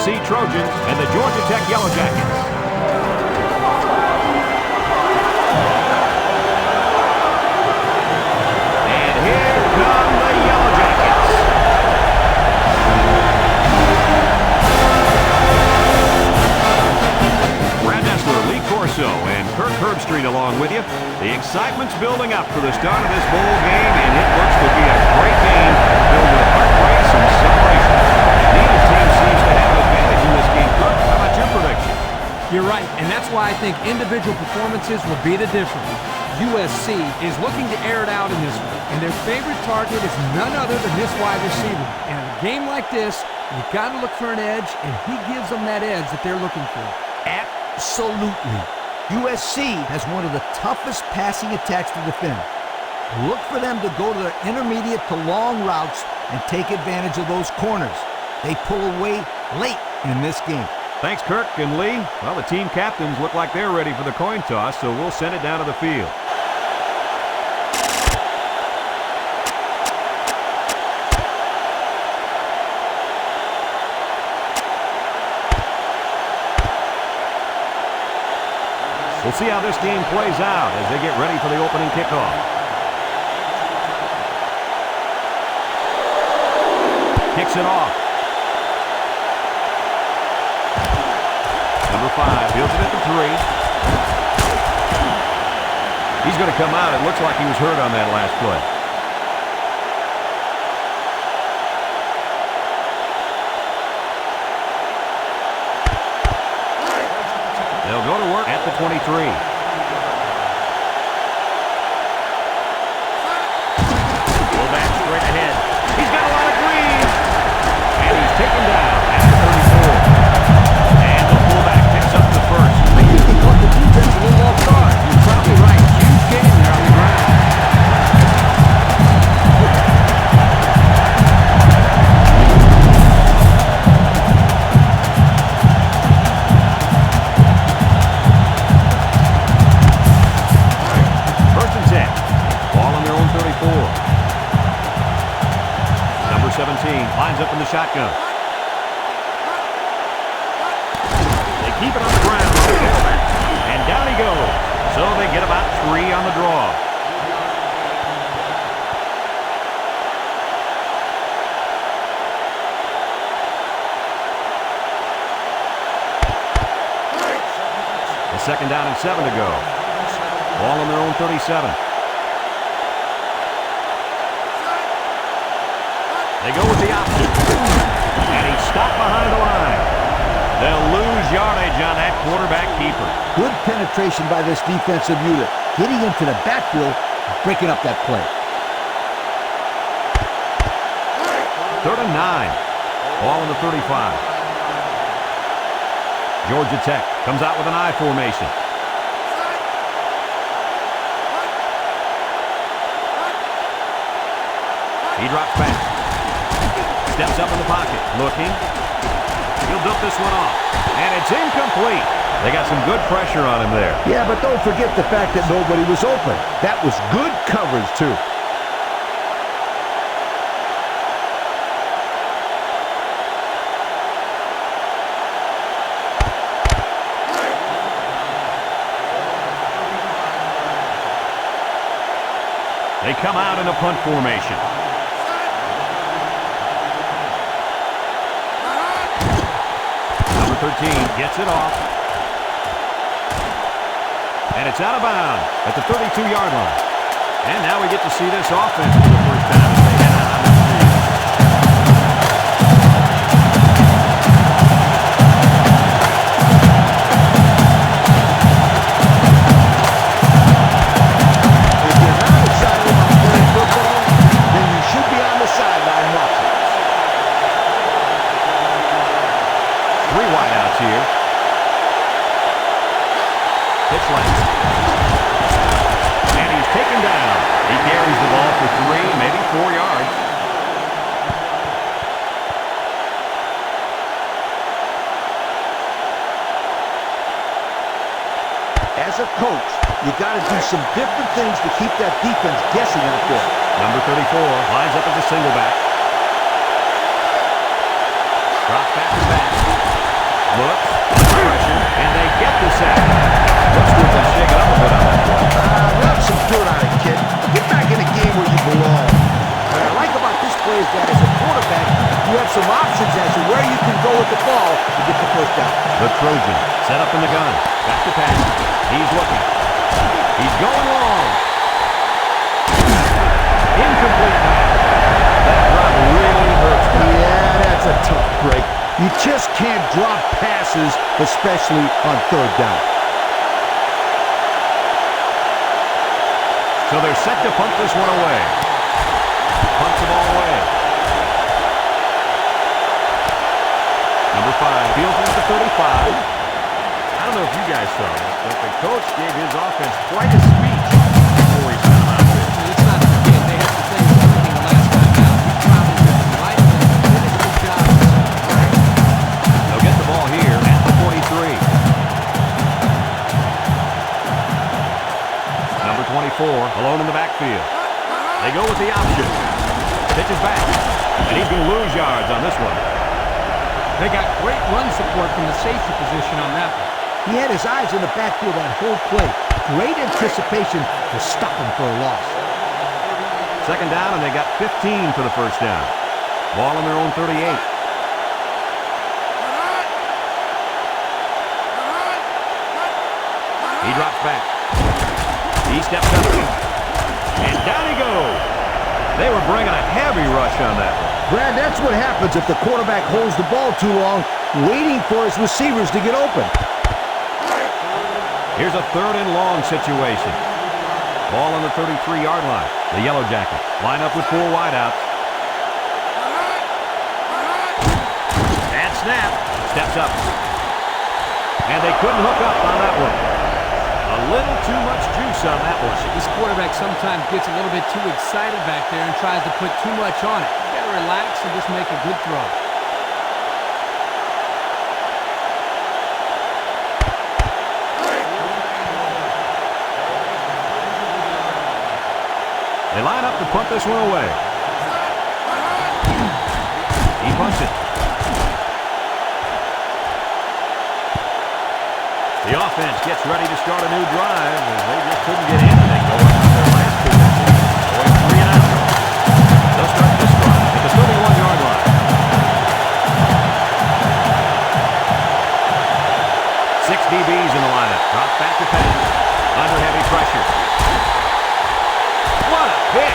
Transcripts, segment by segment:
USC Trojans and the Georgia Tech Yellow Jackets. And here come the Yellow Jackets. Brad Nessler, Lee Corso, and Kirk Herbstreit along with you. The excitement's building up for the start of this bowl game, and it looks to be a great game filled with heart race and celebration. Neither team seems to have an advantage in this game. Kirk, how about your prediction? You're right, and that's why I think individual performances will be the difference. USC is looking to air it out in this one, and their favorite target is none other than this wide receiver. And in a game like this, you've got to look for an edge, and he gives them that edge that they're looking for. Absolutely. USC has one of the toughest passing attacks to defend. Look for them to go to their intermediate to long routes and take advantage of those corners. They pull away late in this game. Thanks, Kirk and Lee. Well, the team captains look like they're ready for the coin toss, so we'll send it down to the field. We'll see how this game plays out as they get ready for the opening kickoff. Kicks it off. Number 5 fields it at the 3. He's going to come out. It looks like he was hurt on that last play. They'll go to work at the 23. Fullback straight ahead. He's got a lot of green. And he's taken down at the 34. And the fullback picks up the first. I think they caught the defense a little off guard. You're probably right. Huge gain there on the ground. Number 17 lines up in the shotgun. They keep it on the ground. And down he goes. So they get about 3 on the draw. A second down and 7 to go. Ball on their own 37. They go with the option. And he's stopped behind the line. They'll lose yardage on that quarterback keeper. Good penetration by this defensive unit. Getting into the backfield, breaking up that play. 3rd and 9. Ball in the 35. Georgia Tech comes out with an I formation. He drops back. Steps up in the pocket, looking. He'll dump this one off, and it's incomplete. They got some good pressure on him there. Yeah, but don't forget the fact that nobody was open. That was good coverage, too. They come out in a punt formation. Number 13 gets it off. And it's out of bounds at the 32-yard line. And now we get to see this offense for the first time as they head out on the field. If you're not excited about playing football, then you should be on the sideline watching. 3 wideouts here. Pitch left. And he's taken down. He carries the ball for 3, maybe 4 yards. As a coach, you got to do some different things to keep that defense guessing out there. Number 34 lines up as a single back. Drops back to back. books, under pressure, and they get the sack. Looks to have been shaken up a bit on that play. That's some dirt on it, kid. Get back in the game where you belong. What I like about this play is that as a quarterback, you have some options as to where you can go with the ball to get the first down. The Trojans set up in the gun. Back to pass. He's looking. He's going long. Incomplete pass. That drop really hurts. Yeah, that's a tough break. You just can't drop passes, especially on third down. So they're set to punt this one away. Punts the ball away. Number 5 fields at the 35. I don't know if you guys saw it, but the coach gave his offense quite a speech before he sent them out there. It's not the kid. They had to say everything the last time out. He probably did the right thing. Did a good job. They'll get the ball here at the 43. Number 24, alone in the backfield. They go with the option. Pitches back, and he's going to lose yards on this one. They got great run support from the safety position on that one. He had his eyes in the backfield that whole play. Great anticipation to stop him for a loss. Second down, and they got 15 for the first down. Ball on their own 38. He drops back. He steps up. And down he goes. They were bringing a heavy rush on that one. Brad, that's what happens if the quarterback holds the ball too long, waiting for his receivers to get open. Here's a 3rd and long situation. Ball on the 33-yard line. The Yellow Jackets line up with 4 wideouts. And snap. Steps up. And they couldn't hook up on that one. A little too much juice on that one. This quarterback sometimes gets a little bit too excited back there and tries to put too much on it. You got to relax and just make a good throw. They line up to punt this one away. He punts it. The offense gets ready to start a new drive, and they just couldn't get anything going on their last possession. Going 3 and out. They'll start this drive at the 31-yard line. 6 DBs in the lineup. Drops back to pass. Under heavy pressure. What a pick!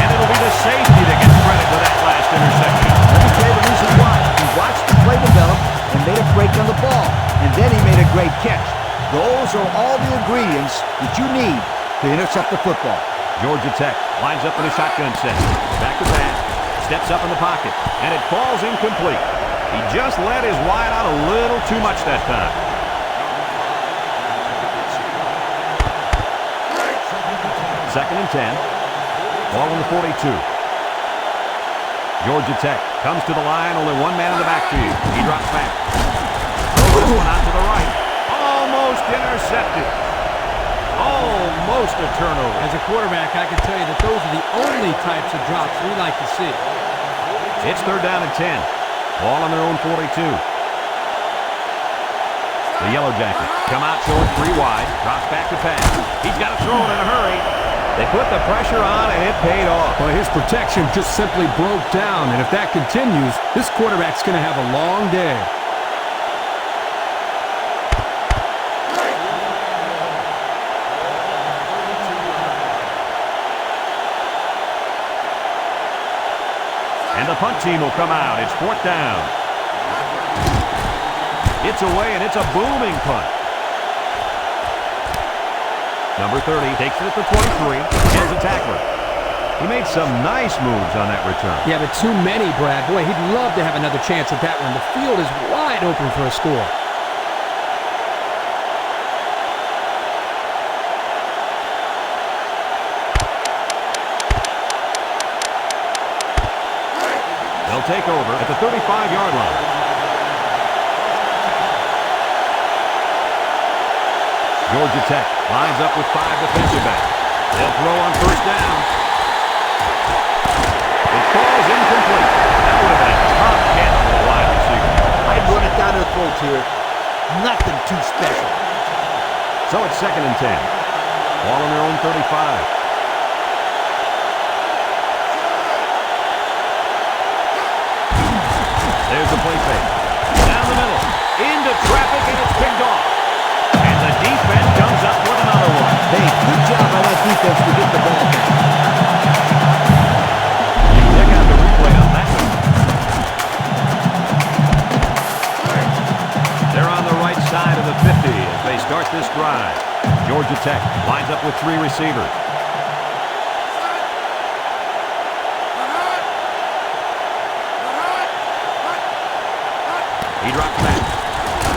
And it'll be the safety that gets credit for that last interception. Let me tell you the reason why. He watched the play develop and made a break on the ball, and then he made a great catch. Those are all the ingredients that you need to intercept the football. Georgia Tech lines up in a shotgun set. Back to pass. Steps up in the pocket. And it falls incomplete. He just let his wide out a little too much that time. Second and 10. Ball on the 42. Georgia Tech comes to the line. Only one man in the backfield. He drops back. Throws this one out to the right. Almost intercepted. Almost a turnover. As a quarterback, I can tell you that those are the only types of drops we like to see. It's 3rd down and 10. Ball on their own 42. The Yellow Jackets come out showing 3 wide. Drops back to pass. He's got to throw it in a hurry. They put the pressure on, and it paid off. Well, his protection just simply broke down, and if that continues, this quarterback's going to have a long day. And the punt team will come out. It's 4th down. It's away, and it's a booming punt. Number 30 takes it at the 23. Here's a tackler. He made some nice moves on that return. Yeah, but too many, Brad. Boy, he'd love to have another chance at that one. The field is wide open for a score. They'll take over at the 35-yard line. Georgia Tech lines up with 5 defensive backs. They'll throw on 1st down. It falls incomplete. That would have been a tough catch. here. Nothing too special. So it's 2nd and 10. Ball on their own 35. There's the play fake. Down the middle. Into traffic, and it's picked off. And the defense comes up with another one. Hey, good job by that defense to get the ball back. Check out the replay on that one. They're on the right side of the 50 as they start this drive. Georgia Tech lines up with 3 receivers. He drops back.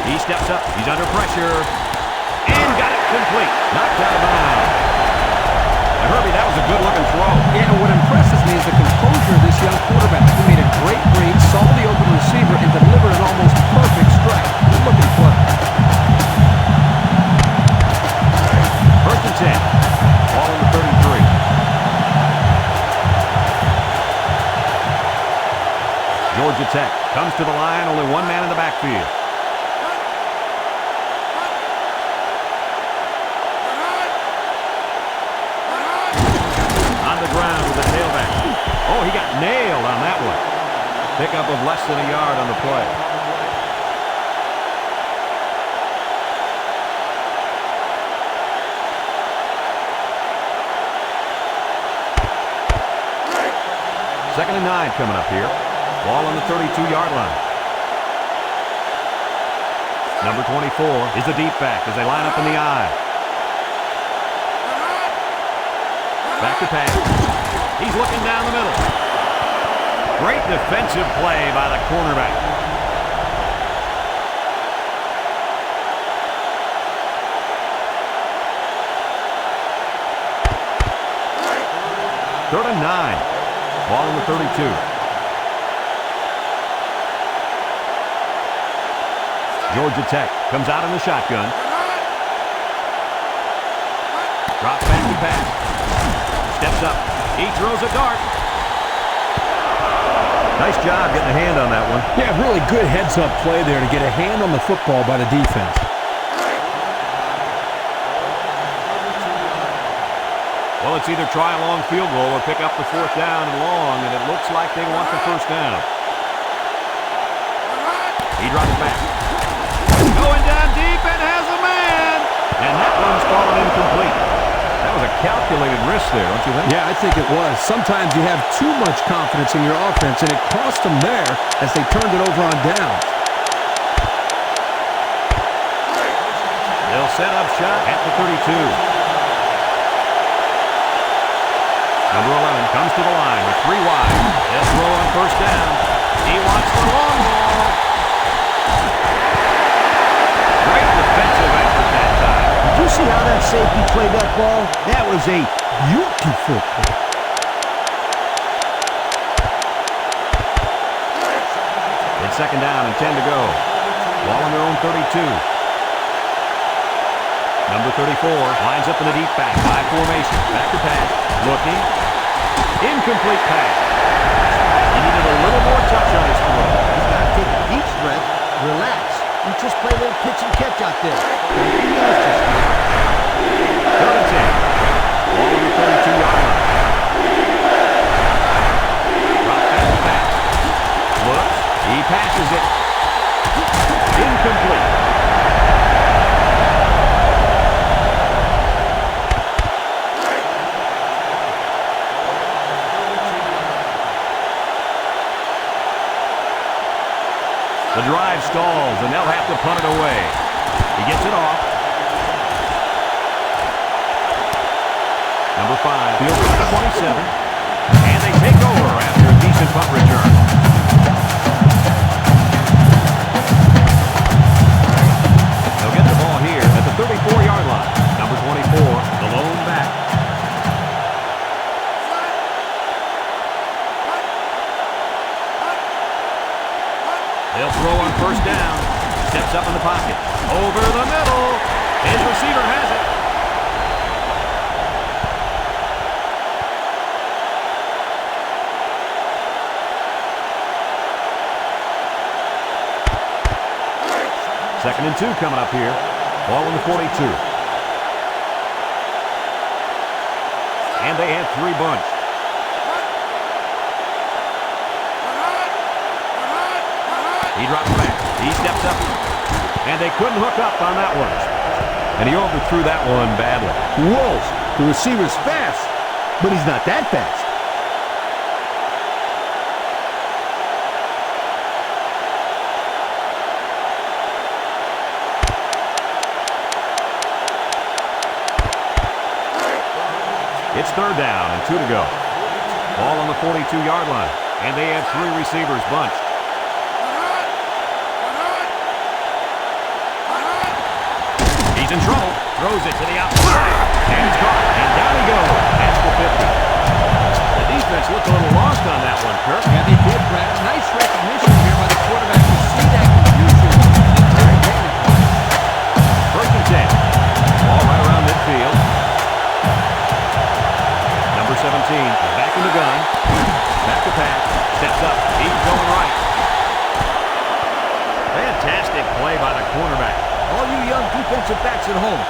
He steps up. He's under pressure. And got it complete. Knocked out of bounds. And Herbie, that was a good-looking throw. Yeah, and what impresses me is the composure of this young quarterback. He made a great read, saw the open receiver, and delivered an almost perfect strike. Good-looking play. 1st and 10. Ball on the 33. Georgia Tech comes to the line, only one man in the backfield. On the ground with the tailback. Oh, he got nailed on that one. Pickup of less than a yard on the play. Second and 9 coming up here. Ball on the 32-yard line. Number 24 is the deep back as they line up in the I. Back to pass. He's looking down the middle. Great defensive play by the cornerback. Third and 9. Ball on the 32. Georgia Tech comes out in the shotgun. Drops back to pass. Steps up. He throws a dart. Nice job getting a hand on that one. Yeah, really good heads-up play there to get a hand on the football by the defense. Well, it's either try a long field goal or pick up the 4th down and long, and it looks like they want the 1st down. He drops back. Going down deep and has a man. And that one's fallen incomplete. That was a calculated risk there, don't you think? Yeah, I think it was. Sometimes you have too much confidence in your offense, and it cost them there as they turned it over on downs. They'll set up shot at the 32. Number 11 comes to the line with 3 wide. They'll throw on 1st down. He wants the long ball. Great defensive effort that time. Did you see how that safety played that ball? That was a beautiful play. It's 2nd down and 10 to go. Ball on their own 32. Number 34 lines up in the deep back. 5 formation. Back to pass. Looking. Incomplete pass. He needed a little more touch on his throw. He's got to take a deep breath, relax, and just play a little pitch and catch out there. He knows just now. 3rd and 10. Ball on the 32-yard line. Drop back to pass. Looks. He passes it. Incomplete. The drive stalls, and they'll have to punt it away. He gets it off. Number 5, field goal to 27. And they take over after a decent punt return. They'll get the ball here at the 34-yard line. Number 24, the lone back. They'll throw on 1st down. Steps up in the pocket. Over the middle. His receiver has it. 2nd and 2 coming up here. Ball on the 42. And they have 3 bunch. He drops back. He steps up. And they couldn't hook up on that one. And he overthrew that one badly. Whoa, the receiver's fast, but he's not that fast. It's 3rd down and 2 to go. Ball on the 42-yard line. And they have 3 receivers bunched. He's in trouble. Throws it to the outside. And it's caught. And down he goes. That's the 50. The defense looked a little lost on that one, Kirk. Yeah, they did, Brad. Nice recognition here by the quarterback to see that confusion. Very technical. 1st and 10. Ball right around midfield. Number 17 is back in the gun. Back to pass. Steps up. He's going right. Fantastic play by the quarterback. All you young defensive backs at home,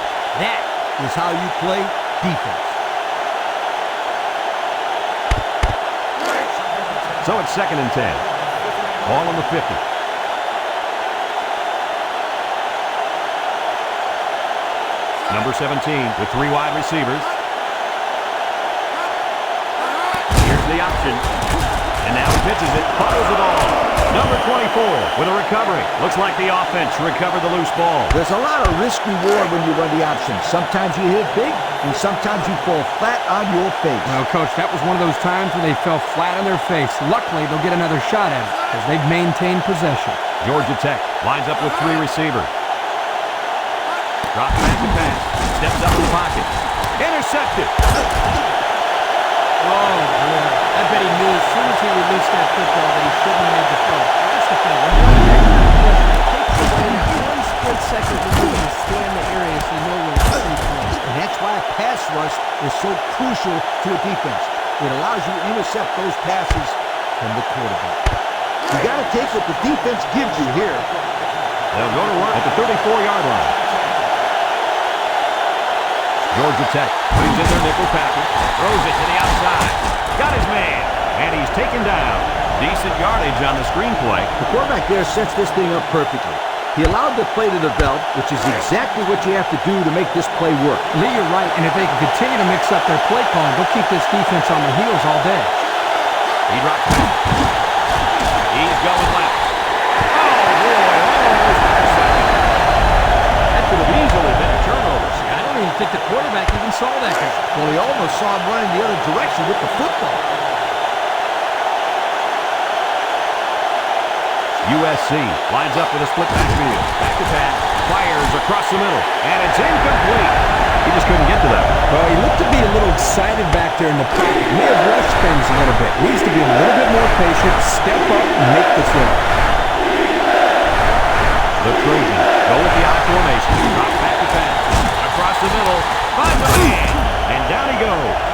that is how you play defense. So it's 2nd and 10. Ball on the 50. Number 17 with 3 wide receivers. Here's the option. And now he pitches it. Follows the ball. Number 24 with a recovery. Looks like the offense recovered the loose ball. There's a lot of risk-reward when you run the option. Sometimes you hit big, and sometimes you fall flat on your face. Well, Coach, that was one of those times when they fell flat on their face. Luckily, they'll get another shot at it because they've maintained possession. Georgia Tech lines up with 3 receivers. Drops back to pass. Steps up in the pocket. Intercepted. Oh, boy. I bet he knew as soon as he released that football that he shouldn't have made the throw. That's the thing. When you're in that takes away one split second to move and scan the area so you know where it's free throw. And that's why a pass rush is so crucial to a defense. It allows you to intercept those passes from the quarterback. You got to take what the defense gives you here. They'll go to work at the 34-yard line. Georgia Tech brings in their nickel package. Throws it to the outside. Got his man. And he's taken down. Decent yardage on the screenplay. The quarterback there sets this thing up perfectly. He allowed the play to develop, which is exactly what you have to do to make this play work. Lee, you're right, and if they can continue to mix up their play calling, they'll keep this defense on their heels all day. He drops back. He's going left. Oh, boy, almost intercepted. That could have easily been a turnover. I don't even think the quarterback even saw that guy. Well, he almost saw him running the other direction with the football. USC lines up with a split backfield. Back to pass. Fires across the middle. And it's incomplete. He just couldn't get to that. Well, he looked to be a little excited back there in the pocket. May have rushed things a little bit. Needs to be a little bit more patient, step up, and make the throw. The Trojans go with the out formation. Drop back to pass. Across the middle. Finds a man. And down he goes.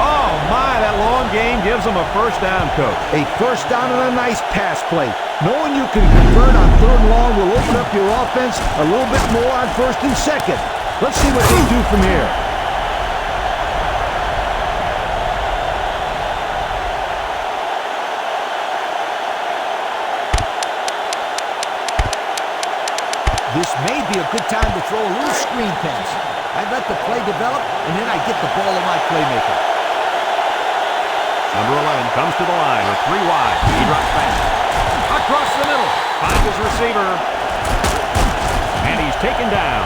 Oh, my, that long game gives him a first down, Coach. A first down and a nice pass play. Knowing you can convert on 3rd and long will open up your offense a little bit more on 1st and 2nd. Let's see what they do from here. This may be a good time to throw a little screen pass. I'd let the play develop, and then I get the ball to my playmaker. Number 11 comes to the line with 3 wide. He drops back. Across the middle. Finds his receiver. And he's taken down.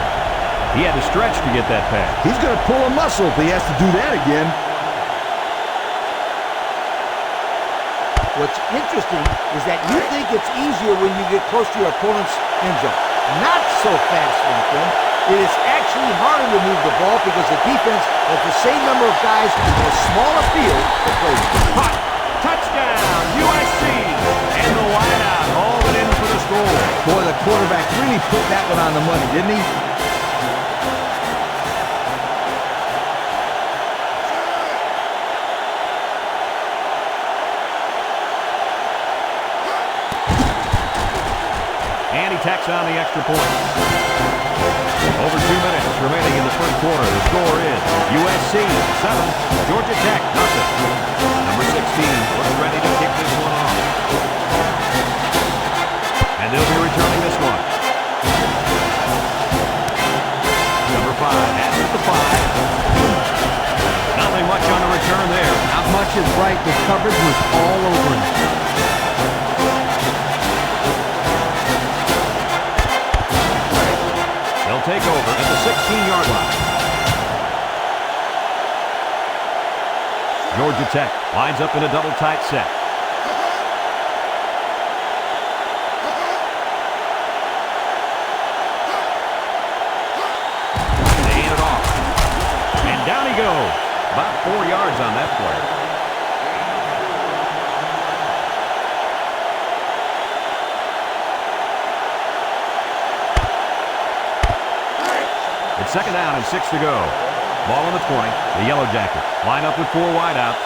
He had to stretch to get that pass. He's going to pull a muscle if he has to do that again. What's interesting is that you think it's easier when you get close to your opponent's end zone. Not so fast, my friend. It is actually harder to move the ball because the defense has the same number of guys in a smaller field to play with. Hot. Touchdown, USC. And the wideout hauled it in for the score. Boy, the quarterback really put that one on the money, didn't he? And he he tacks on the extra point. Over 2 minutes remaining in the first quarter. The score is USC 7, Georgia Tech nothing. Number 16 looks ready to kick this one off. And they'll be returning this one. Number 5 has it at the 5. Nothing much on the return there. Not much is right. The coverage was all over him. They'll take over at the 16-yard line. Georgia Tech lines up in a double tight set. They hand it off. And down he goes. About 4 yards on that play. It's second down and 6 to go. Ball on the 20. The Yellow Jackets line up with 4 wideouts.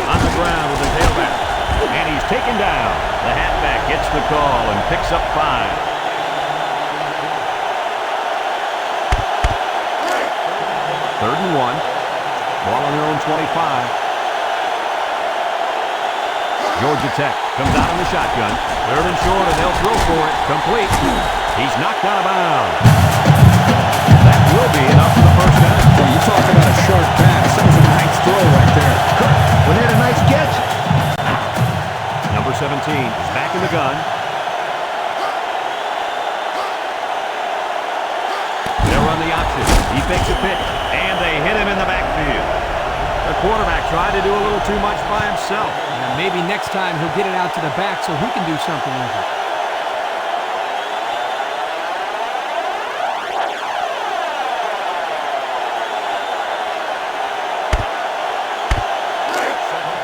On the ground with the tailback. And he's taken down. The halfback gets the call and picks up 5. Third and 1. Ball on their own 25. Georgia Tech comes out in the shotgun. Third and short, and they'll throw for it. Complete. He's knocked out of bounds. That will be enough for the first down. Well, you talk about a sharp pass. That was a nice throw right there. Well, they had a nice catch. Number 17 is back in the gun. They'll run the option. He fakes a pitch, and they hit him in the backfield. The quarterback tried to do a little too much by himself. And maybe next time he'll get it out to the back so he can do something with it.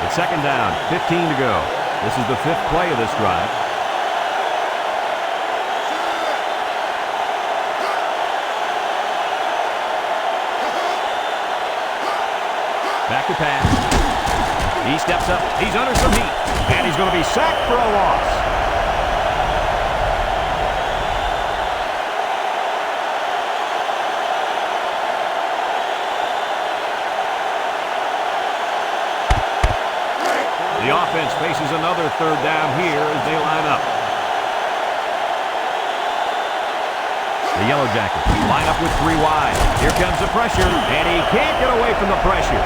It's second down, 15 to go. This is the 5th play of this drive. Back to pass. He steps up. He's under some heat. And he's going to be sacked for a loss. The offense faces another third down here as they line up. The Yellow Jackets line up with 3 wide. Here comes the pressure, and he can't get away from the pressure.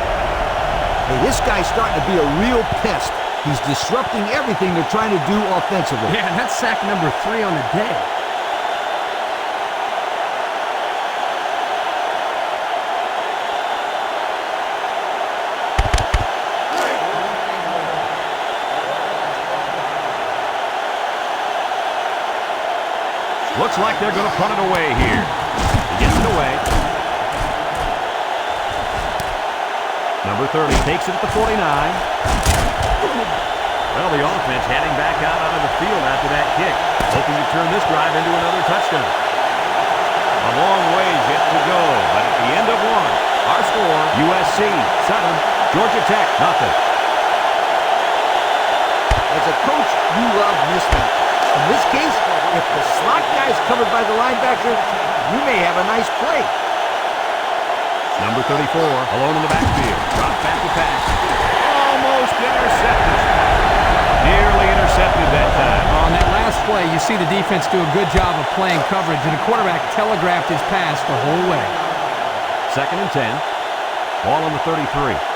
Hey, this guy's starting to be a real pest. He's disrupting everything they're trying to do offensively. Yeah, and that's sack number 3 on the day. Looks like they're going to punt it away here. He gets it away. Number 30 takes it at the 49. Well, the offense heading back out onto the field after that kick, hoping to turn this drive into another touchdown. A long ways yet to go, but at the end of one, our score, USC 7, Georgia Tech nothing. As a coach, you love mismatches. In this case, if the slot guy is covered by the linebacker, you may have a nice play. Number 34, alone in the backfield. Drop back to pass. Almost intercepted. Nearly intercepted that time. On that last play, you see the defense do a good job of playing coverage, and the quarterback telegraphed his pass the whole way. Second and 10. Ball on the 33.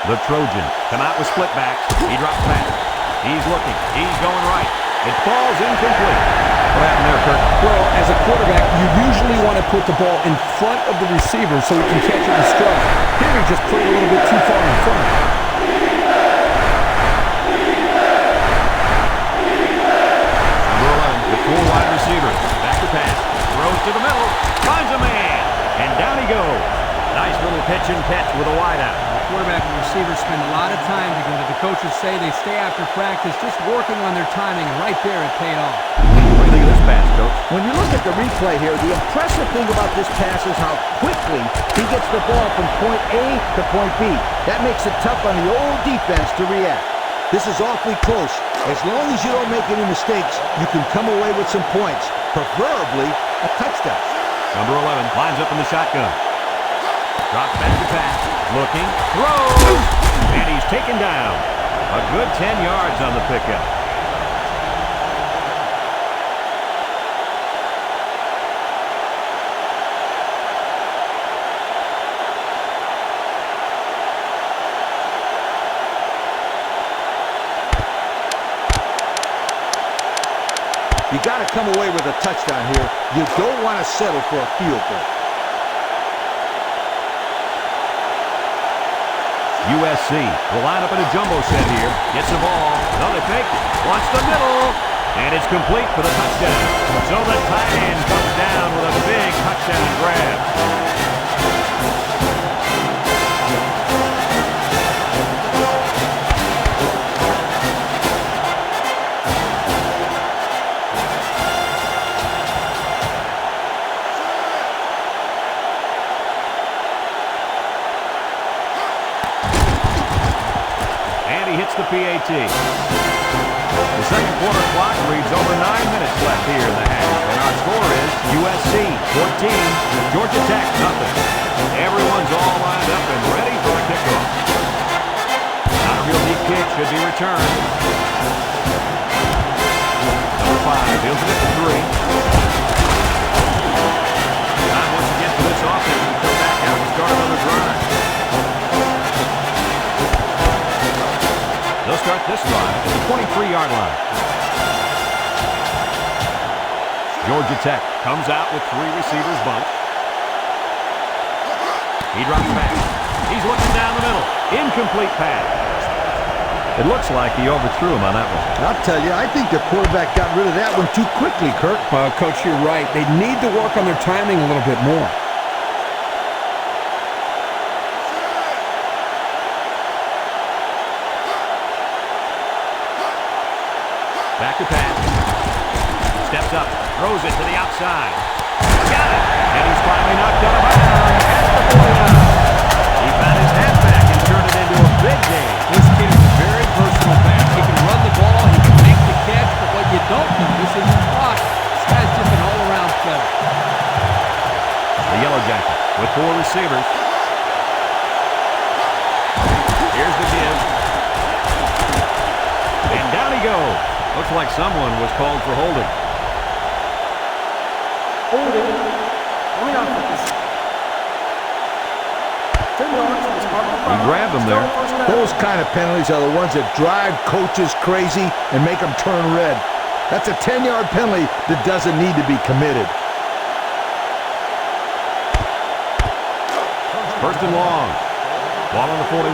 The Trojans come out with split backs. He drops back. He's looking. He's going right. It falls incomplete. What happened there, Kirk? Well, as a quarterback, you usually want to put the ball in front of the receiver so he can catch it and strike. Here he just put it a little bit too far in front. Number 11, the 4 wide receivers. Back to pass. Throws to the middle. Finds a man. And down he goes. Nice little pitch and catch with a wideout. The quarterback and receiver spend a a lot of time together. The coaches say they stay after practice just working on their timing, and right there it paid off. What do you think of this pass, Coach? When you look at the replay here, the impressive thing about this pass is how quickly he gets the ball from point A to point B. That makes it tough on the old defense to react. This is awfully close. As long as you don't make any mistakes, you can come away with some points, preferably a touchdown. Number 11 lines up in the shotgun. Drops back to pass. Looking. Throws. And he's taken down. A good 10 yards on the pickup. You got to come away with a touchdown here. You don't want to settle for a field goal. USC will line up in a jumbo set here. Gets the ball. Another fake. Wants the middle. And it's complete for the touchdown. So the tight end comes down with a big touchdown grab. The PAT. The second quarter clock reads over 9 minutes left here in the half. And our score is USC 14, Georgia Tech nothing. Everyone's all lined up and ready for the kickoff. Not a real deep kick should be returned. Number 5 deals it at 3. Time once again for this offense to come back out and start another drive. They'll start this drive at the 23-yard line. Georgia Tech comes out with 3 receivers bunched. He drops back. He's looking down the middle. Incomplete pass. It looks like he overthrew him on that one. I'll tell you, I think the quarterback got rid of that one too quickly, Kirk. Coach, you're right. They need to work on their timing a little bit more. Back to pass. Steps up. Throws it to the outside. Got it. And he's finally knocked out of bounds at the 49. He found his halfback and turned it into a big game. This kid is a very versatile back. He can run the ball, he can make the catch, but what you don't notice is his block. This guy's just an all-around player. The Yellow Jacket with 4 receivers. Here's the give. And down he goes. Looks like someone was called for holding. He grabbed him there. Those kind of penalties are the ones that drive coaches crazy and make them turn red. That's a 10-yard penalty that doesn't need to be committed. First and long. Ball on the 41.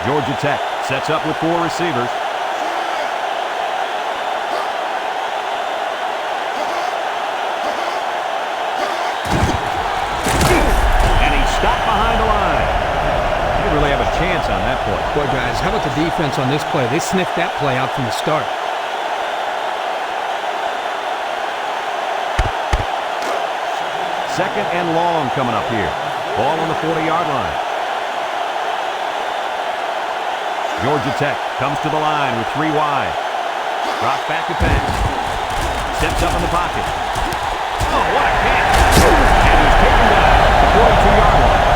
Georgia Tech sets up with 4 receivers. Really have a chance on that play. Boy, guys, how about the defense on this play? They sniffed that play out from the start. Second and long coming up here. Ball on the 40-yard line. Georgia Tech comes to the line with 3 wide. Drops back to pass. Steps up in the pocket. Oh, what a catch. And he's taken down at the 42-yard line.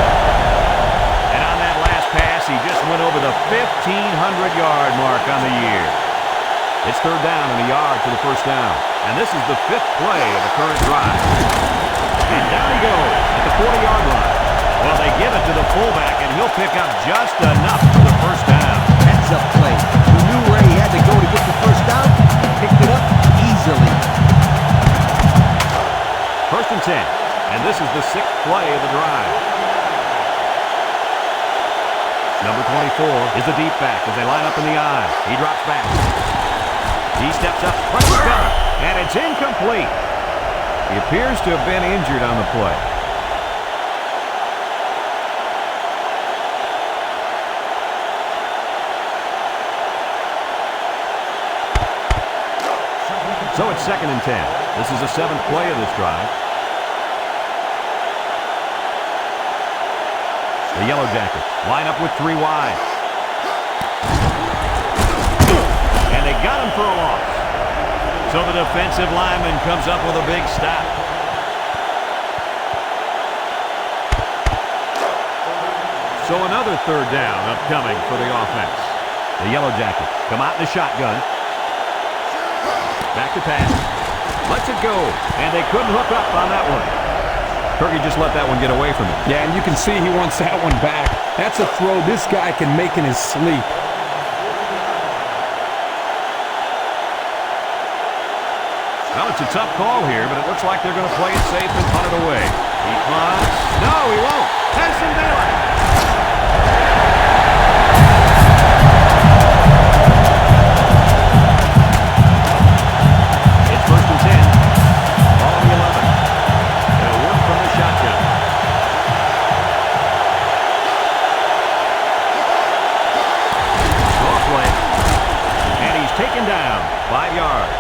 He just went over the 1,500-yard mark on the year. It's third down and a yard to the first down. And this is the 5th play of the current drive. And down he goes at the 40-yard line. Well, they give it to the fullback, and he'll pick up just enough for the first down. That's a play. He knew where he had to go to get the first down. He picked it up easily. First and 10. And this is the 6th play of the drive. Number 24 is the deep back as they line up in the I. He drops back. He steps up. Pressure coming. And it's incomplete. He appears to have been injured on the play. So it's 2nd and 10. This is the 7th play of this drive. The Yellow Jackets line up with 3 wide. And they got him for a loss. So the defensive lineman comes up with a big stop. So another 3rd down upcoming for the offense. The Yellow Jackets come out in the shotgun. Back to pass. Lets it go. And they couldn't hook up on that one. Turkey just let that one get away from him. Yeah, and you can see he wants that one back. That's a throw this guy can make in his sleep. Well, it's a tough call here, but it looks like they're going to play it safe and punt it away. He punts. No, he won't. Has some daylight. It's 1st and 10. Ball on the 11. They'll work from the shotgun. Slow play. And he's taken down. 5 yards.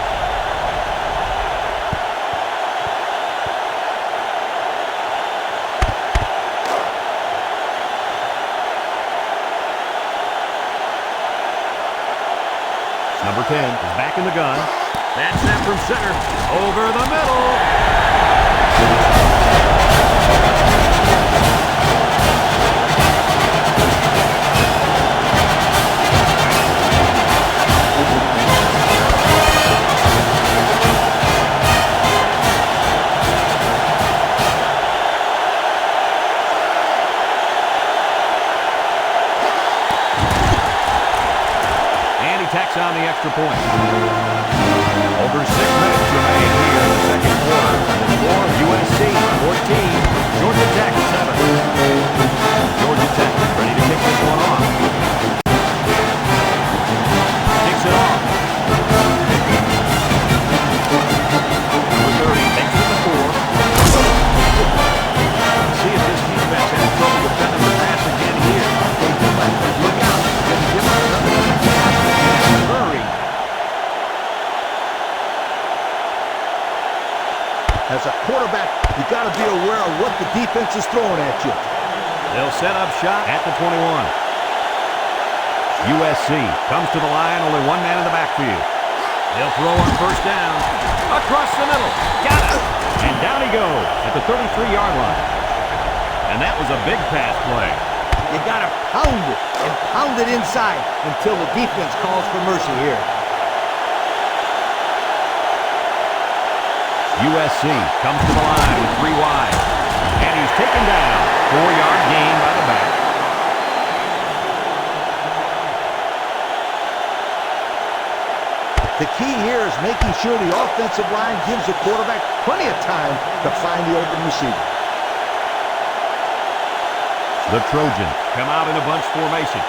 Number 10 is back in the gun. That's snap from center. Over the middle. Tacks on the extra point. Over 6 minutes remain here in the 2nd quarter. The score, USC 14, Georgia Tech 7. Georgia Tech ready to kick this one off. Kicks it off. Number 30 takes it to 4. See if this defense has trouble defending the pass again here. Look out. Give up another hurry. As a quarterback, you got to be aware of what the defense is throwing at you. They'll set up shot at the 21. USC comes to the line, only 1 man in the backfield. They'll throw on 1st down. Across the middle. Got it. And down he goes at the 33-yard line. And that was a big pass play. You got to pound it and pound it inside until the defense calls for mercy here. USC comes to the line with 3 wide. And he's taken down. 4-yard gain by the back. The key here is making sure the offensive line gives the quarterback plenty of time to find the open receiver. The Trojans come out in a bunch formation.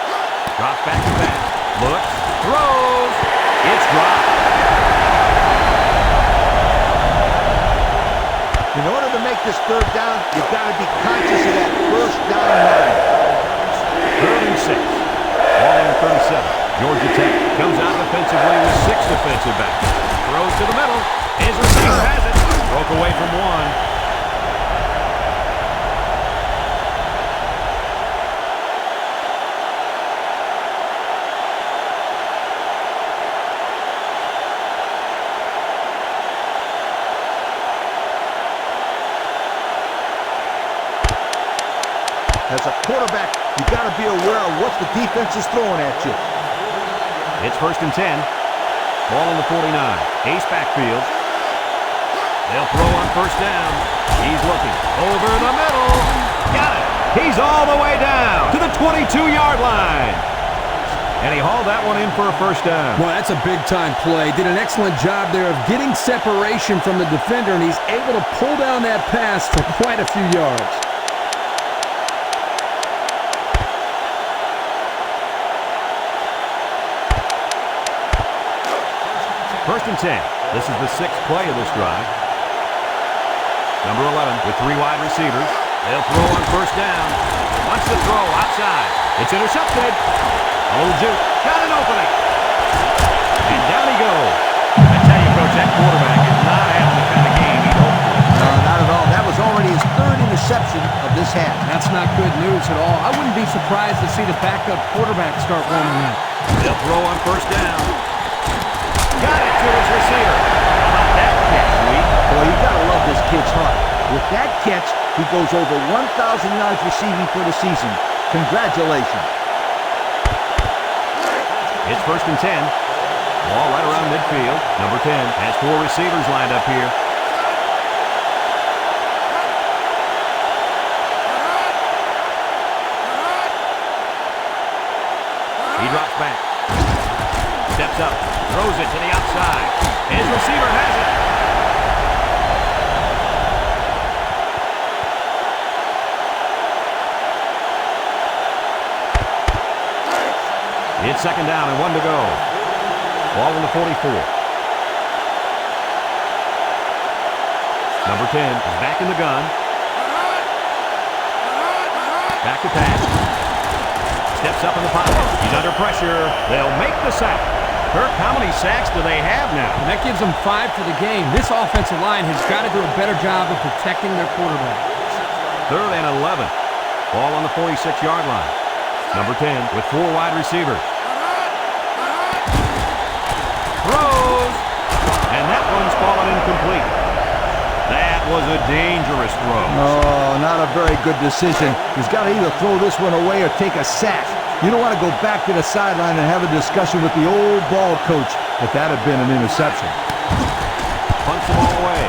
Drops back to back. Looks. Throws. It's dropped. In order to make this 3rd down, you've got to be conscious of that 1st down line. 3rd and 6. Ball on 37. Georgia Tech comes out defensively with 6 defensive backs. Throws to the middle. His receiver has it. Broke away from 1. As a quarterback, you got to be aware of what the defense is throwing at you. It's 1st and 10. Ball on the 49. Ace backfield. They'll throw on 1st down. He's looking. Over the middle. Got it. He's all the way down to the 22-yard line. And he hauled that one in for a 1st down. Well, that's a big-time play. Did an excellent job there of getting separation from the defender, and he's able to pull down that pass for quite a few yards. 1st and 10. This is the 6th play of this drive. Number 11 with 3 wide receivers. They'll throw on 1st down. Wants to throw outside. It's intercepted. A little juke. Got an opening. And down he goes. I tell you, Coach, that quarterback interception of this half. That's not good news at all. I wouldn't be surprised to see the backup quarterback start running that. They'll throw on first down. Got it to his receiver. How about that catch, Lee? Boy, you got to love this kid's heart. With that catch, he goes over 1,000 yards receiving for the season. Congratulations. It's first and 10. Ball right around midfield. Number 10 has 4 receivers lined up here. He drops back. Steps up. Throws it to the outside. His receiver has it. It's second down and 1 to go. Ball on the 44. Number 10 is back in the gun. Back to pass. Steps up in the pocket. He's under pressure. They'll make the sack. Kirk, how many sacks do they have now? And that gives them 5 for the game. This offensive line has got to do a better job of protecting their quarterback. Third and 11. Ball on the 46-yard line. Number 10 with 4 wide receivers. Throws. And that one's fallen incomplete. That was a dangerous throw. Oh, not a very good decision. He's got to either throw this one away or take a sack. You don't want to go back to the sideline and have a discussion with the old ball coach if that had been an interception. Punts the ball away.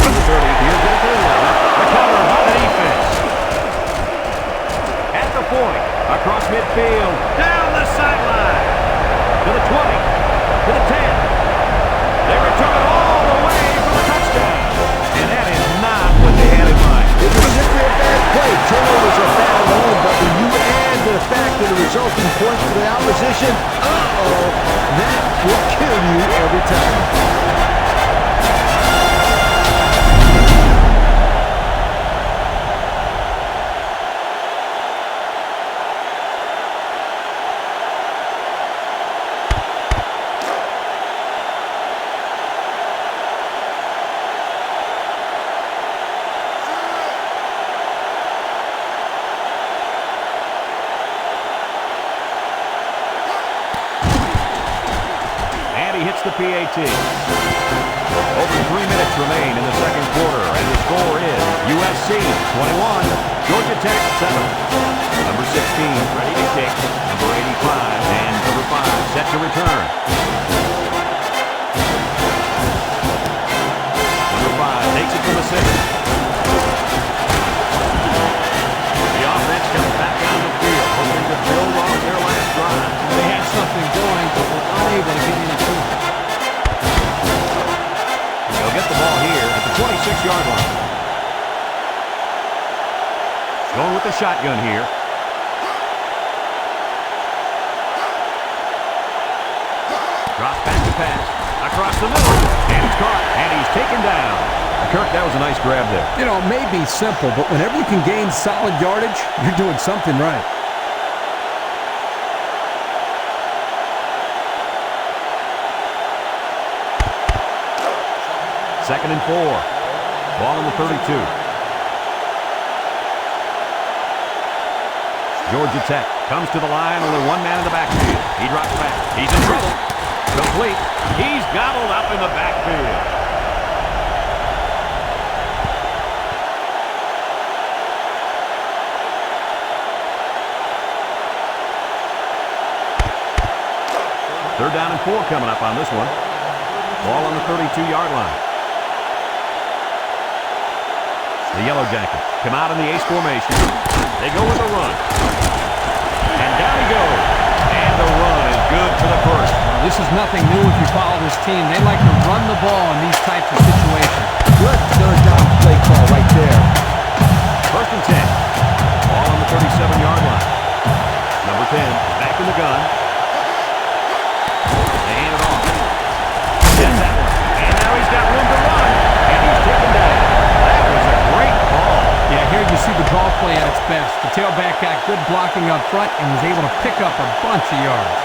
Number 30, here's the third one. The cover by the defense. At the 40, across midfield, down the sideline. To the 20, to the 10. They return it all the way for a touchdown. And that is not what they had in mind. It was simply a bad play. Turnovers are bad alone, but when you add the fact that the resulting points for the opposition, that will kill you every time. The PAT. Over 3 minutes remain in the second quarter, and the score is USC 21, Georgia Tech 7. Number 16 ready to kick. Number 85 and number 5 set to return. Number 5 takes it from the 6. The offense comes back down the field, hoping to build off their last drive. They had something going, but were unable to get any to it. They'll get the ball here at the 26-yard line. Going with the shotgun here. Drops back to pass. Across the middle. And it's caught. And he's taken down. Kirk, that was a nice grab there. You know, it may be simple, but whenever you can gain solid yardage, you're doing something right. Second and 4. Ball on the 32. Georgia Tech comes to the line, only one man in the backfield. He drops back. He's in trouble. Complete. He's gobbled up in the backfield. Third down and 4 coming up on this one. Ball on the 32-yard line. The Yellow Jackets come out in the ace formation. They go with a run. And down he goes. And the run is good for the first. Well, this is nothing new if you follow this team. They like to run the ball in these types of situations. Good third down play call right there. First and 10. Ball on the 37-yard line. Number 10 back in the gun. They hand it off. Gets that one. And now he's got room to run. And he's taken down. That was a great ball. Yeah, here you see the draw play at its best. The tailback got good blocking up front and was able to pick up a bunch of yards.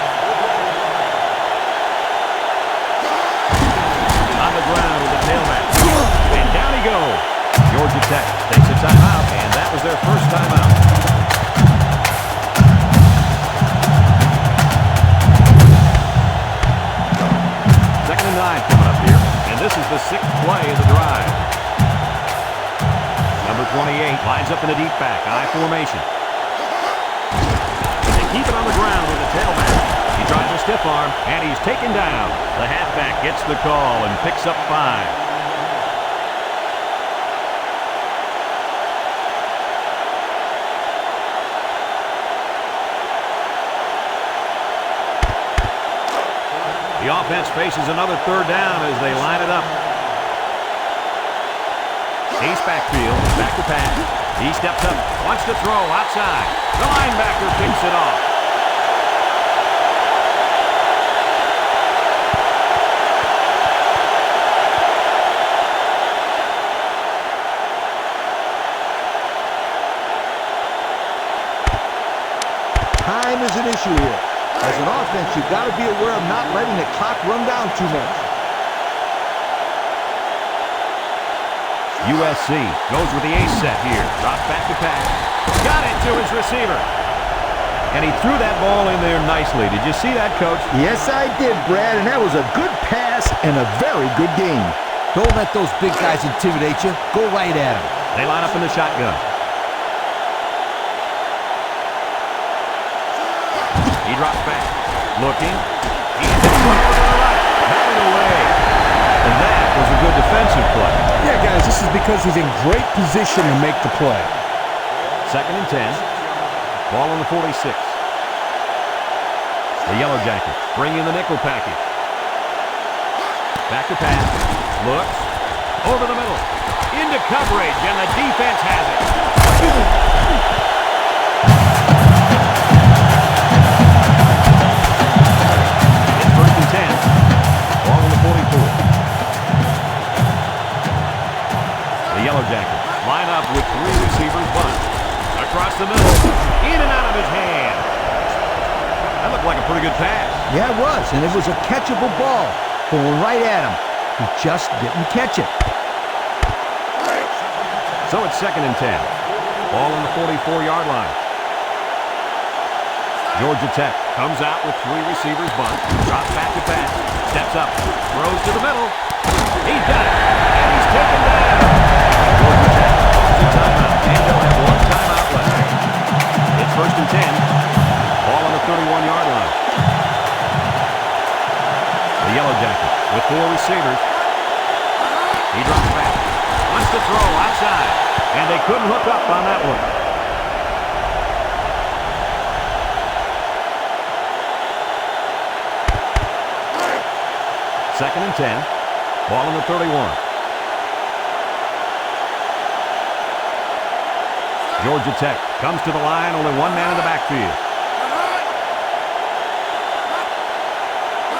On the ground with the tailback. Tech takes a timeout, and that was their first timeout. Second and 9 coming up here, and this is the 6th play of the drive. Number 28 lines up in the deep back, I formation. They keep it on the ground with the tailback. He tries a stiff arm, and he's taken down. The halfback gets the call and picks up 5. The offense faces another third down as they line it up. Ace backfield, back to pass. He steps up, wants to throw outside. The linebacker picks it off. Time is an issue here. As an offense, you've got to be aware of not letting the clock run down too much. USC goes with the ace set here. Drops back to pass. Got it to his receiver. And he threw that ball in there nicely. Did you see that, Coach? Yes, I did, Brad, and that was a good pass and a very good game. Don't let those big guys intimidate you. Go right at them. They line up in the shotgun. He drops back. Looking. He's in front over to the right. Batted away. And that was a good defensive play. Yeah, guys, this is because he's in great position to make the play. Second and 10. Ball on the 46. The Yellow Jackets bring in the nickel package. Back to pass. Looks. Over the middle. Into coverage, and the defense has it. It's first and 10. Ball on the 44. The Yellow Jackets line up with 3 receivers bunt. Across the middle, in and out of his hand. That looked like a pretty good pass. Yeah, it was, and it was a catchable ball. Going right at him. He just didn't catch it. So it's second and 10. Ball on the 44-yard line. Georgia Tech comes out with 3 receivers bunt. Drops back to pass. Steps up. Throws to the middle. He's got it. And he's taken down. Georgia Tech calls a timeout. And they'll have 1 timeout left. It's first and 10. Ball on the 31-yard line. The Yellow Jackets with 4 receivers. He drops back. Wants to throw outside. And they couldn't hook up on that one. Second and 10. Ball on the 31. Georgia Tech comes to the line. Only 1 man in the backfield.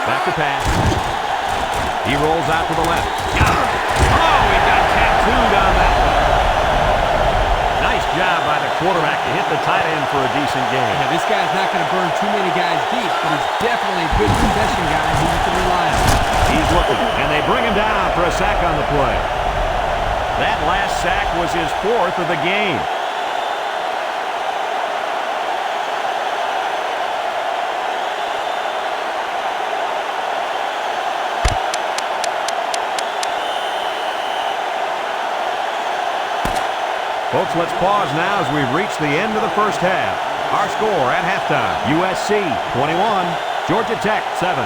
Back to pass. He rolls out to the left. Got him. Oh, he got tattooed on that one. Nice job by the quarterback to hit the tight end for a decent game. Yeah, this guy's not going to burn too many guys deep, but he's definitely a good possession guy who you can rely on. He's looking, and they bring him down for a sack on the play. That last sack was his 4th of the game. Folks, let's pause now as we've reached the end of the first half. Our score at halftime, USC 21, Georgia Tech 7.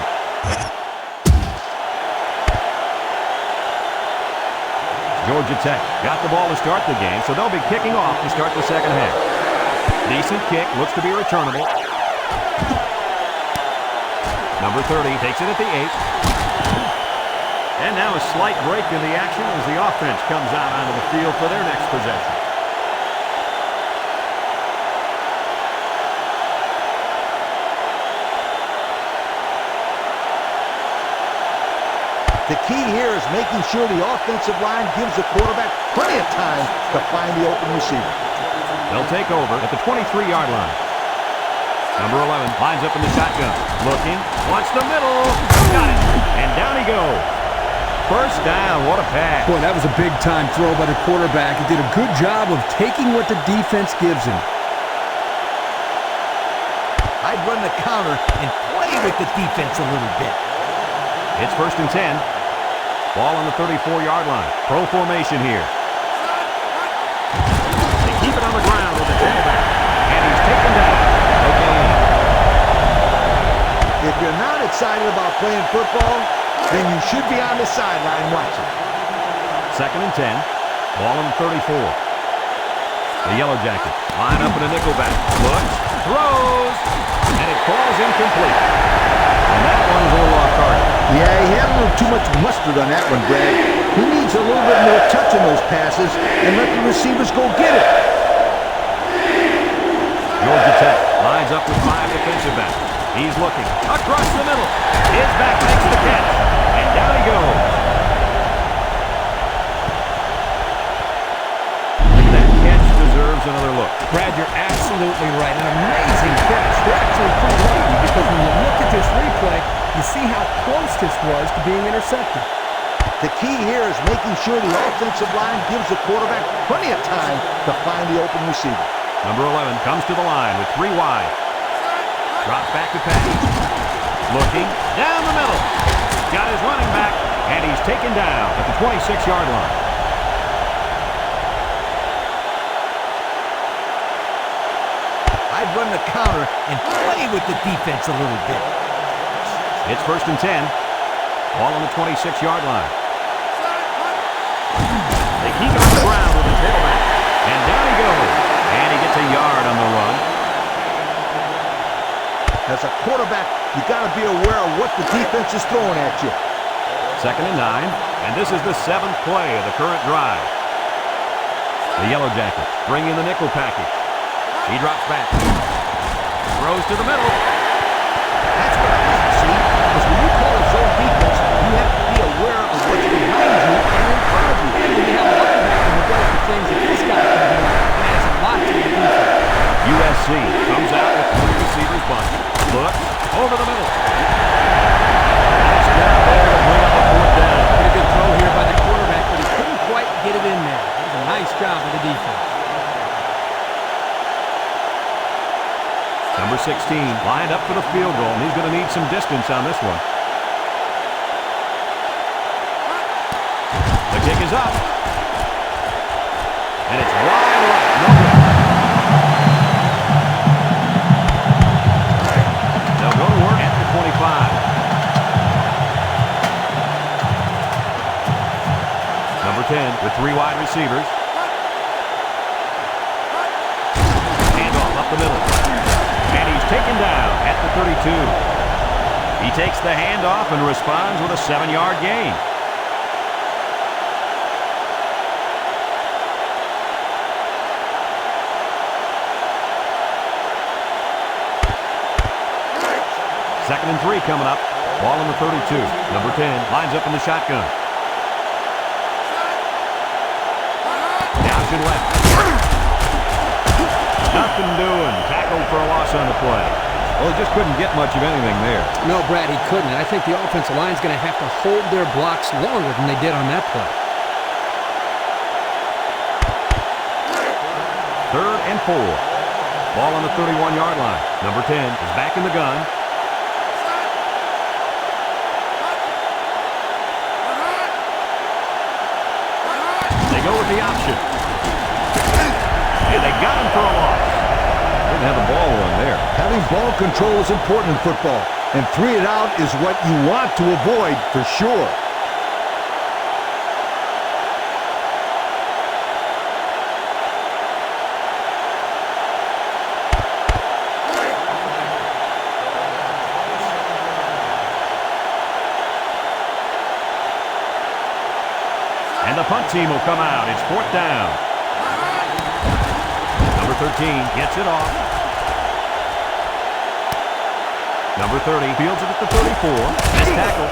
Georgia Tech got the ball to start the game, so they'll be kicking off to start the second half. Decent kick, looks to be returnable. Number 30 takes it at the 8. And now a slight break in the action as the offense comes out onto the field for their next possession. The key here is making sure the offensive line gives the quarterback plenty of time to find the open receiver. They'll take over at the 23-yard line. Number 11 lines up in the shotgun. Looking, wants the middle. Got it. And down he goes. First down. What a pass. Boy, that was a big-time throw by the quarterback. He did a good job of taking what the defense gives him. I'd run the counter and play with the defense a little bit. It's 1st and 10. Ball on the 34-yard line. Pro formation here. They keep it on the ground with the tailback. And he's taken down. Okay. If you're not excited about playing football, then you should be on the sideline watching. 2nd and 10. Ball on the 34. The Yellow Jackets line up in a nickelback. Looks, throws, and it falls incomplete. And that one is a little off target. Yeah, he had a little too much mustard on that one, Brad. He needs a little bit more touch in those passes and let the receivers go get it. Georgia Tech lines up with 5 defensive backs. He's looking across the middle. His back makes the catch, and down he goes. That catch deserves another look. Brad, you're absolutely right. An amazing catch. They're actually pretty lucky because when you look at this replay, you see how close this was to being intercepted. The key here is making sure the offensive line gives the quarterback plenty of time to find the open receiver. Number 11 comes to the line with 3 wide. Drops back to pass. Looking down the middle. Got his running back, and he's taken down at the 26-yard line. I'd run the counter and play with the defense a little bit. It's 1st and 10. Ball on the 26-yard line. They keep it on the ground with the tailback. And down he goes. And he gets a yard on the run. As a quarterback, you got to be aware of what the defense is throwing at you. 2nd and 9. And this is the 7th play of the current drive. The Yellow Jackets bring in the nickel package. He drops back. Throws to the middle. That's what I like to see. Because when you call a zone defense, you have to be aware of what's behind you and in front of you. And when you have a linebacker who does the things that this guy can do, it adds a lot to your defense. USC comes out with 3 receivers bunch. Looks over the middle. Nice job there to bring up a 4th down. Pretty good throw here by the quarterback, but he couldn't quite get it in there. It was a nice job of the defense. Number 16 lined up for the field goal, and he's going to need some distance on this one. The kick is up. And it's wide right. No good. They'll go to work at the 25. Number 10 with 3 wide receivers. Hand off up the middle. And he's taken down at the 32. He takes the handoff and responds with a 7-yard gain. Second and 3 coming up. Ball on the 32. Number 10 lines up in the shotgun. The option left. Nothing doing. Tackled for a loss on the play. Well, he just couldn't get much of anything there. No, Brad, he couldn't. I think the offensive line's going to have to hold their blocks longer than they did on that play. 3rd and 4. Ball on the 31-yard line. Number 10 is back in the gun. They go with the option. And they got him for a loss. Didn't have the ball one there. Having ball control is important in football, and 3 and out is what you want to avoid for sure. And the punt team will come out. It's 4th down. Number 13 gets it off. Number 30 fields it at the 34. Missed tackle.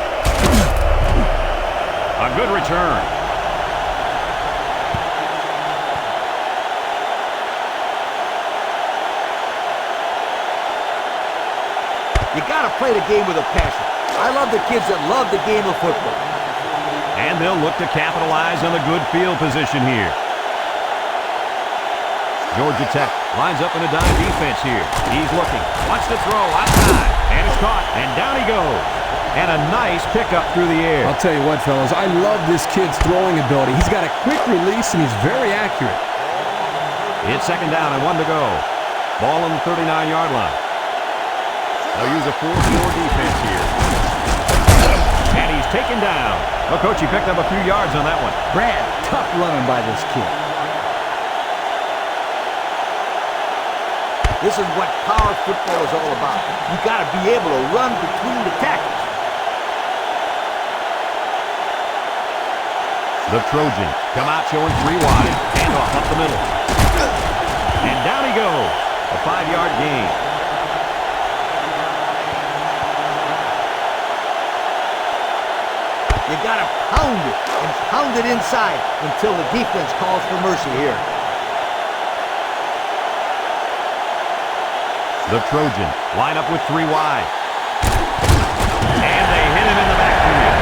A good return. You got to play the game with a passion. I love the kids that love the game of football. and they'll look to capitalize on the good field position here. Georgia Tech lines up in a dime defense here. He's looking, wants to throw outside, and it's caught, and down he goes. And a nice pickup through the air. I'll tell you what, fellas, I love this kid's throwing ability. He's got a quick release, and he's very accurate. It's second down and 1 to go. Ball on the 39-yard line. They'll use a 4-4 defense here. And he's taken down. Well, Coach, he picked up a few yards on that one. Brad, tough running by this kid. This is what power football is all about. You got to be able to run between the tackles. The Trojans come out showing 3 wide. Handoff up the middle. And down he goes. A 5-yard gain. You got to pound it and pound it inside until the defense calls for mercy here. The Trojans line up with 3 wide. And they hit him in the backfield.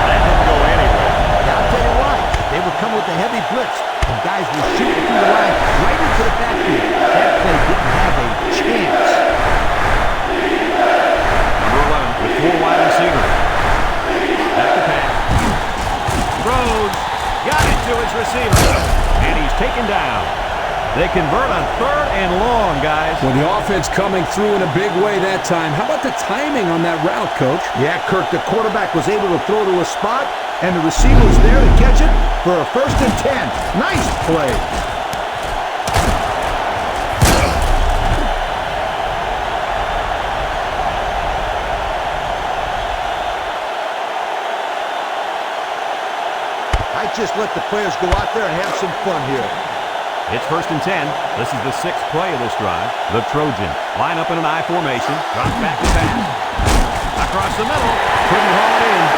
That didn't go anywhere. Yeah, I'll tell you why. They would come with a heavy blitz, and guys will shoot through the line right into the backfield. That play didn't have a chance. Number 11 with 4 wide receivers. Back to pass. Throws. Got it to his receiver. And he's taken down. They convert on 3rd and long, guys. Well, the offense coming through in a big way that time. How about the timing on that route, Coach? Yeah, Kirk, the quarterback was able to throw to a spot, and the receiver was there to catch it for a 1st and 10. Nice play. I just let the players go out there and have some fun here. It's 1st and 10. This is the 6th play of this drive. The Trojans line up in an I formation. Drops back to pass. Across the middle. Couldn't haul it in.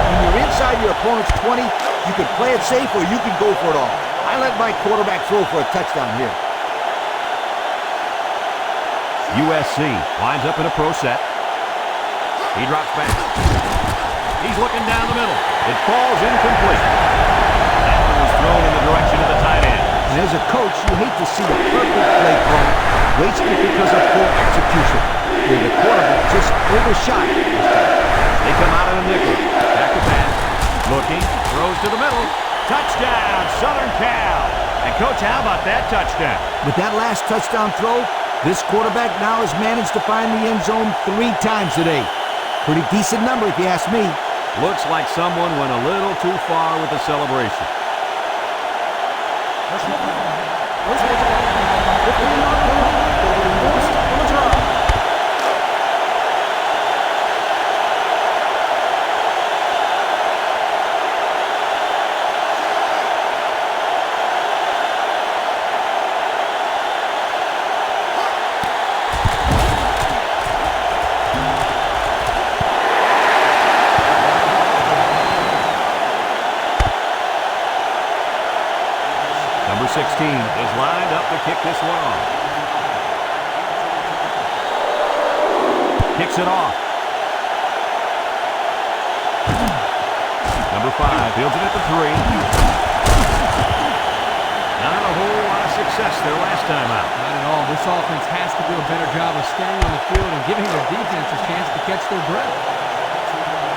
When you're inside your opponent's 20, you can play it safe or you can go for it all. I let my quarterback throw for a touchdown here. USC lines up in a pro set. He drops back. He's looking down the middle. It falls incomplete. That one was thrown in the direction of the tight end. And as a coach, you hate to see a perfect play thrown wasted because of poor execution. Where the quarterback just overshot it this time. They come out in a nickel. Back to pass. Looking. Throws to the middle. Touchdown, Southern Cal. And, Coach, how about that touchdown? With that last touchdown throw, this quarterback now has managed to find the end zone 3 times today. Pretty decent number if you ask me. Looks like someone went a little too far with the celebration. Number 16 is lined up to kick this one off. Kicks it off. Number 5 fields it at the 3. Not a whole lot of success there last time out. Not at all. This offense has to do a better job of staying on the field and giving their defense a chance to catch their breath.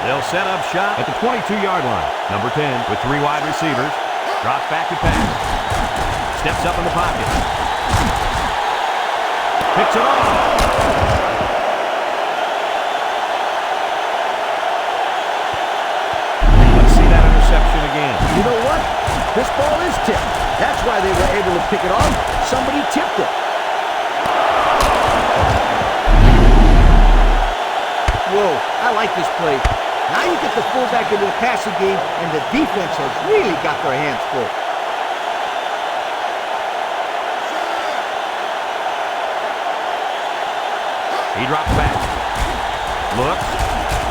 They'll set up shop at the 22-yard line. Number 10 with 3 wide receivers. Drops back to pass. Steps up in the pocket. Picks it off. Let's see that interception again. You know what? This ball is tipped. That's why they were able to pick it off. Somebody tipped it. Whoa, I like this play. Now you get the fullback into the passing game, and the defense has really got their hands full. He drops back. Looks.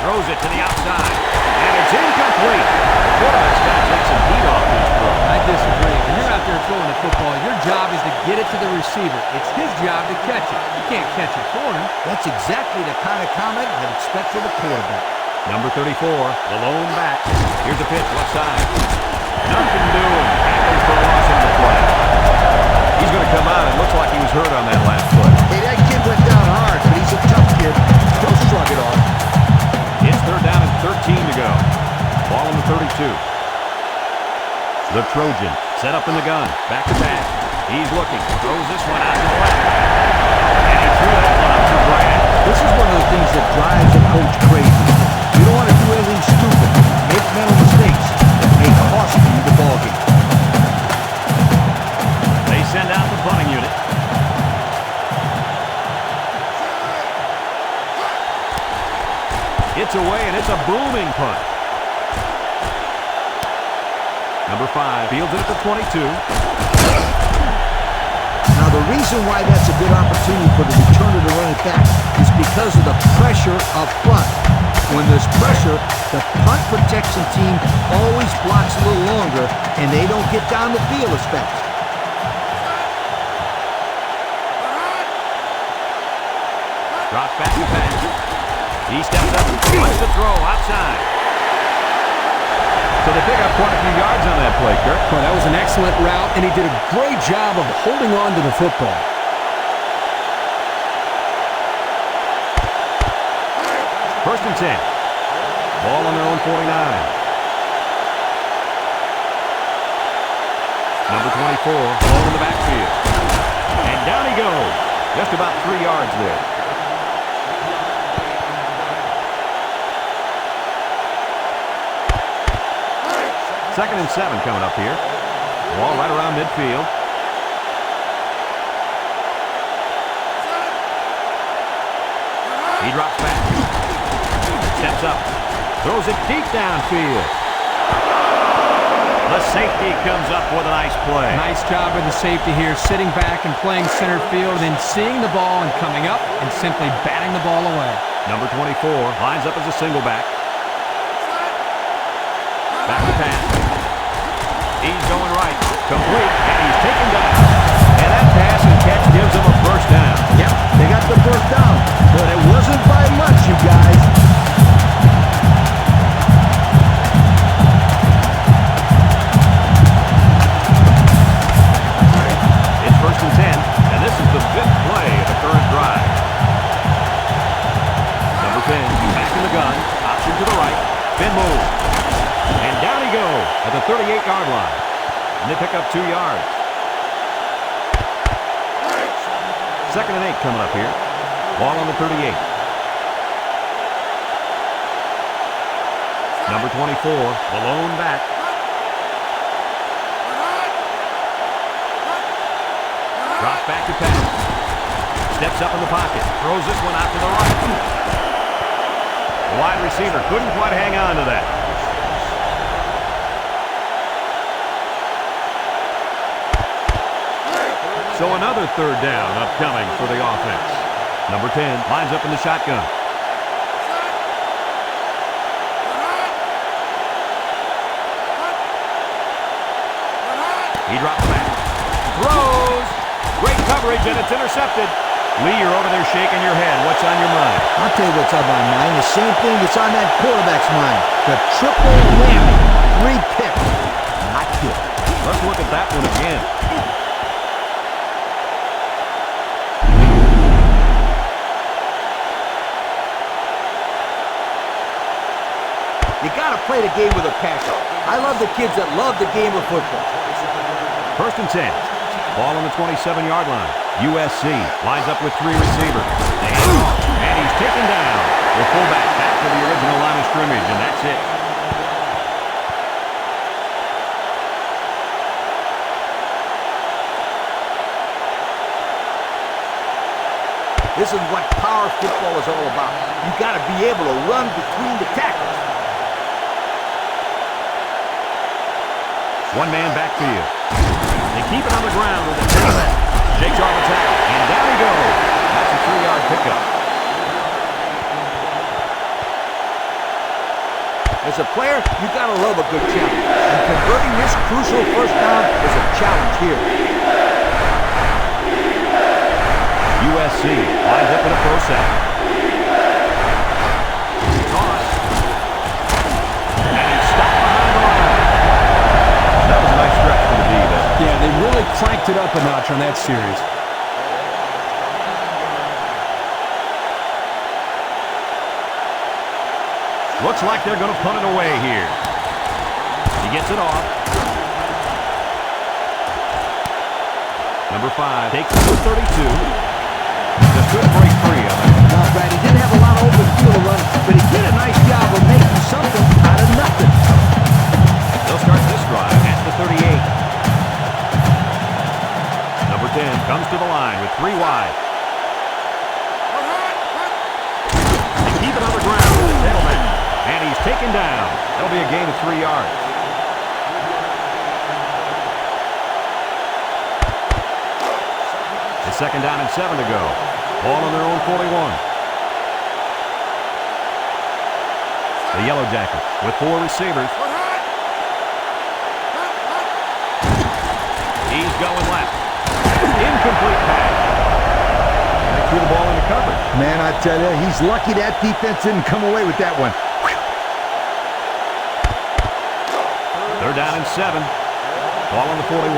Throws it to the outside. And it's incomplete. The quarterback's got to take some heat off these throws. I disagree. When you're out there throwing the football, your job is to get it to the receiver. It's his job to catch it. You can't catch it for him. That's exactly the kind of comment I'd expect from a quarterback. Number 34, the lone back. Here's a pitch, left side. Nothing doing. Tackles for a loss on the play. He's going to come out. It looks like he was hurt on that last play. Hey, that kid went down hard, but he's a tough kid. He'll shrug it off. It's third down and 13 to go. Ball on the 32. The Trojans set up in the gun. Back to pass. He's looking. Throws this one out to the left. And he threw that one up for Brad. This is one of the things that drives a coach crazy. You don't want to do anything stupid. Make mental mistakes that may cost you the ballgame. They send out the punting unit. It's away, and it's a booming punt. Number 5 fields it at the 22. Now, the reason why that's a good opportunity for the returner to run it back is because of the pressure up front. When there's pressure, the punt protection team always blocks a little longer, and they don't get down the field as fast. Drops back to pass. He steps up and wants to throw outside. So they pick up quite a few yards on that play, Kirk. Well, that was an excellent route, and he did a great job of holding on to the football. First and 10. Ball on their own 49. Number 24, ball in the backfield. And down he goes. Just about 3 yards there. Second and 7 coming up here. Ball right around midfield. He drops back. Steps up. Throws it deep downfield. The safety comes up with a nice play. Nice job with the safety here, sitting back and playing center field, and then seeing the ball and coming up and simply batting the ball away. Number 24 lines up as a single back. Back to pass. He's going right. Complete. And he's taken down. And that pass and catch gives him a first down. Yep, they got the first down, but it wasn't by much, you guys. It's first and 10, and this is the 5th play of the current drive. Number 10, back in the gun. Option to the right. Spin move. And down he goes at the 38-yard line. And they pick up 2 yards. Second and 8 coming up here. Ball on the 38. Number 24, the lone back. Drops back to pass. Steps up in the pocket. Throws this one out to the right. The wide receiver couldn't quite hang on to that. So another third down upcoming for the offense. Number 10 lines up in the shotgun. He drops back. Throws. Great coverage, and it's intercepted. Lee, you're over there shaking your head. What's on your mind? I'll tell you what's on my mind. The same thing that's on that quarterback's mind. The triple whammy. 3 picks. Not good. Let's look at that one again. You got to play the game with a passion. I love the kids that love the game of football. First and 10. Ball on the 27-yard line. USC lines up with 3 receivers. And he's taken down. We'll pull back to the original line of scrimmage, and that's it. This is what power football is all about. You got to be able to run between the tackles. One man backfield. They keep it on the ground with a tackle. Shakes off a tackle, and down he goes. That's a 3-yard pickup. As a player, you got to love a good challenge. And converting this crucial first down is a challenge here. USC lines up in a pro set. Toss. really cranked it up a notch on that series. Looks like they're going to punt it away here. He gets it off. Number 5 takes it to 32. Just couldn't break free of it. Now, Brad, he didn't have a lot of open field to run, but he did a nice job of making something out of nothing. They'll start this drive at the 38. Number 10 comes to the line with 3 wide. They keep it on the ground with the tailback. And he's taken down. That'll be a gain of 3 yards. It's 2nd down and 7 to go. Ball on their own 41. The Yellow Jackets with 4 receivers. He's going left. Incomplete pass. They threw the ball into coverage. Man, I tell you, he's lucky that defense didn't come away with that one. 3rd down and 7. Ball on the 41.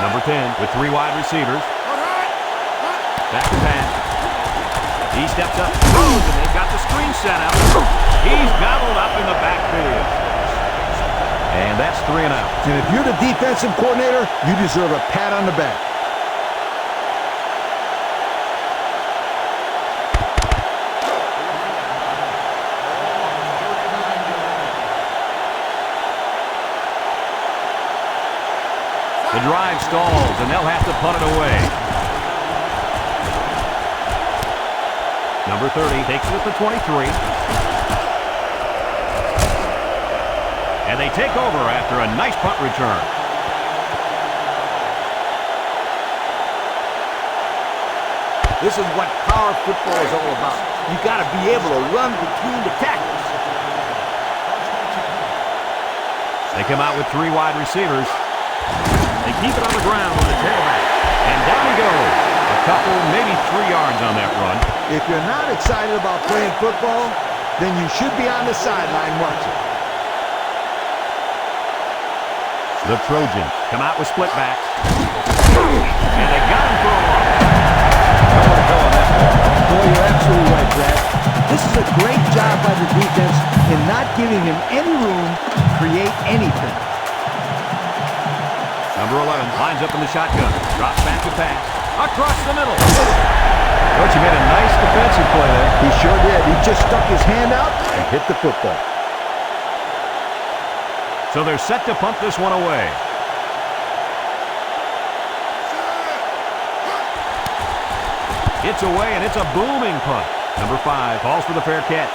Number 10 with 3 wide receivers. Back to pass. He steps up, throws, and they've got the screen set up. He's gobbled up in the backfield. And that's 3 and out. And if you're the defensive coordinator, you deserve a pat on the back. The drive stalls, and they'll have to punt it away. Number 30 takes it at the 23. And they take over after a nice punt return. This is what power football is all about. You got to be able to run between the tackles. They come out with 3 wide receivers. They keep it on the ground with the tailback. And down he goes. A couple, maybe 3 yards on that run. If you're not excited about playing football, then you should be on the sideline watching. The Trojans come out with split backs. And they got him for a loss. Nowhere to go on that ball. Boy, you're absolutely right, Brad. This is a great job by the defense in not giving him any room to create anything. Number 11 lines up in the shotgun. Drops back to pass. Across the middle. Coach, he made a nice defensive play there. He sure did. He just stuck his hand out and hit the football. So they're set to punt this one away. It's away, and it's a booming punt. Number 5 calls for the fair catch.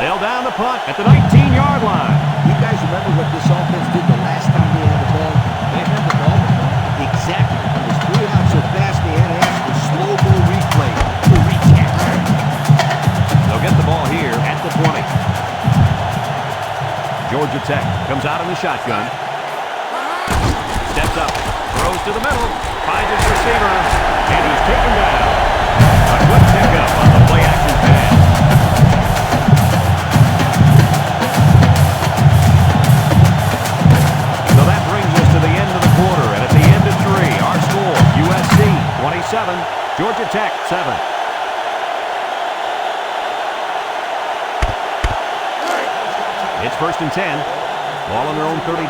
They'll down the punt at the 19-yard line. You guys remember what this offense did the last time they had the ball? They had the ball before? Exactly. It was 3 out so fast they had to ask for slow-mo replay to recap. They'll get the ball here at the 20. Georgia Tech comes out in the shotgun. Steps up, throws to the middle, finds his receiver, and he's taken down. A good pickup on the play-action pass. So that brings us to the end of the quarter, and at the end of 3, our score, USC 27, Georgia Tech 7. It's 1st and 10. Ball on their own 32.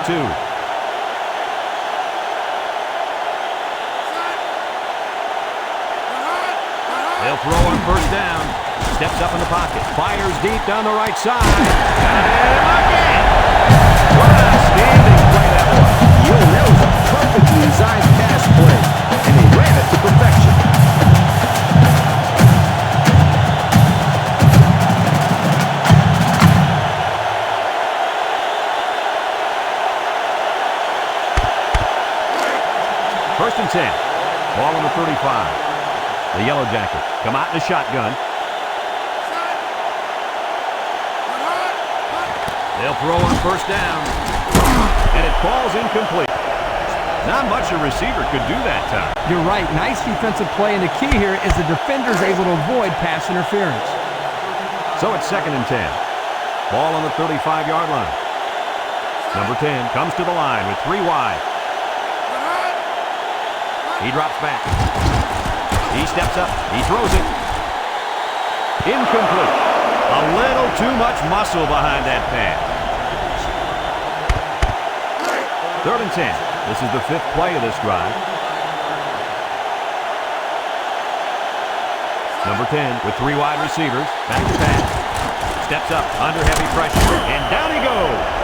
They'll throw on 1st down. Steps up in the pocket. Fires deep down the right side. Got it again. What an outstanding play that was. Yo, that was a perfectly designed pass play, and they ran it to perfection. First and 10. Ball on the 35. The Yellow Jackets come out in the shotgun. They'll throw on 1st down. And it falls incomplete. Not much a receiver could do that time. You're right. Nice defensive play, and the key here is the defender's able to avoid pass interference. So it's 2nd and 10. Ball on the 35-yard line. Number 10 comes to the line with 3 wide. He drops back. He steps up. He throws it. Incomplete. A little too much muscle behind that pass. 3rd and 10. This is the 5th play of this drive. Number 10 with 3 wide receivers. Back to pass. Steps up under heavy pressure. And down he goes.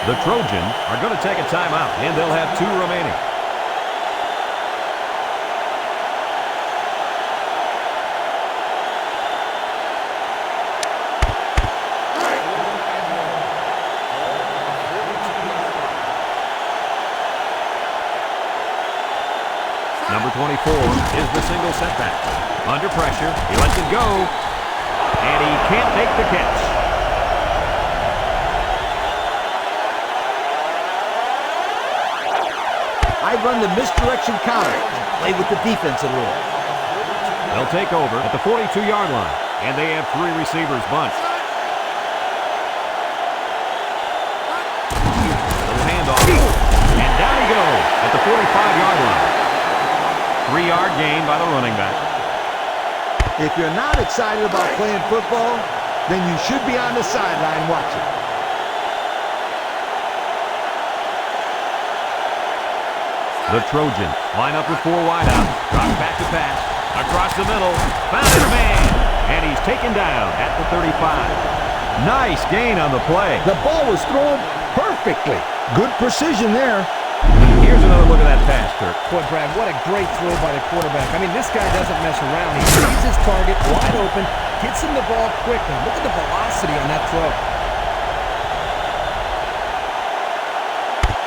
The Trojans are going to take a timeout, and they'll have 2 remaining. Number 24 is the single setback. Under pressure, he lets it go, and he can't make the catch. I run the misdirection counter and play with the defense a little. They'll take over at the 42-yard line, and they have 3 receivers bunched. Little handoff, and down he goes at the 45-yard line. 3-yard gain by the running back. If you're not excited about playing football, then you should be on the sideline watching. The Trojans line up with 4 wideouts. Drops back to pass. Across the middle. Found his man. And he's taken down at the 35. Nice gain on the play. The ball was thrown perfectly. Good precision there. Here's another look at that pass, Kirk. Boy, Brad, what a great throw by the quarterback. I mean, this guy doesn't mess around. He sees his target wide open, gets him the ball quickly. Look at the velocity on that throw.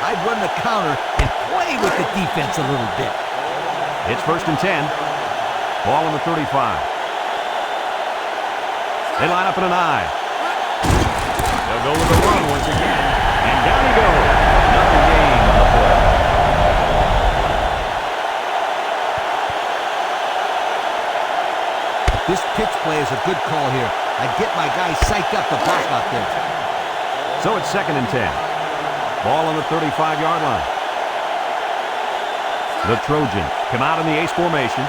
I'd run the counter and play with the defense a little bit. It's 1st and 10. Ball on the 35. They line up in an I. They'll go with the run once again. And down he goes. Another gain on the play. This pitch play is a good call here. I get my guys psyched up to block out there. So it's 2nd and 10. Ball on the 35-yard line. The Trojans come out in the ace formation.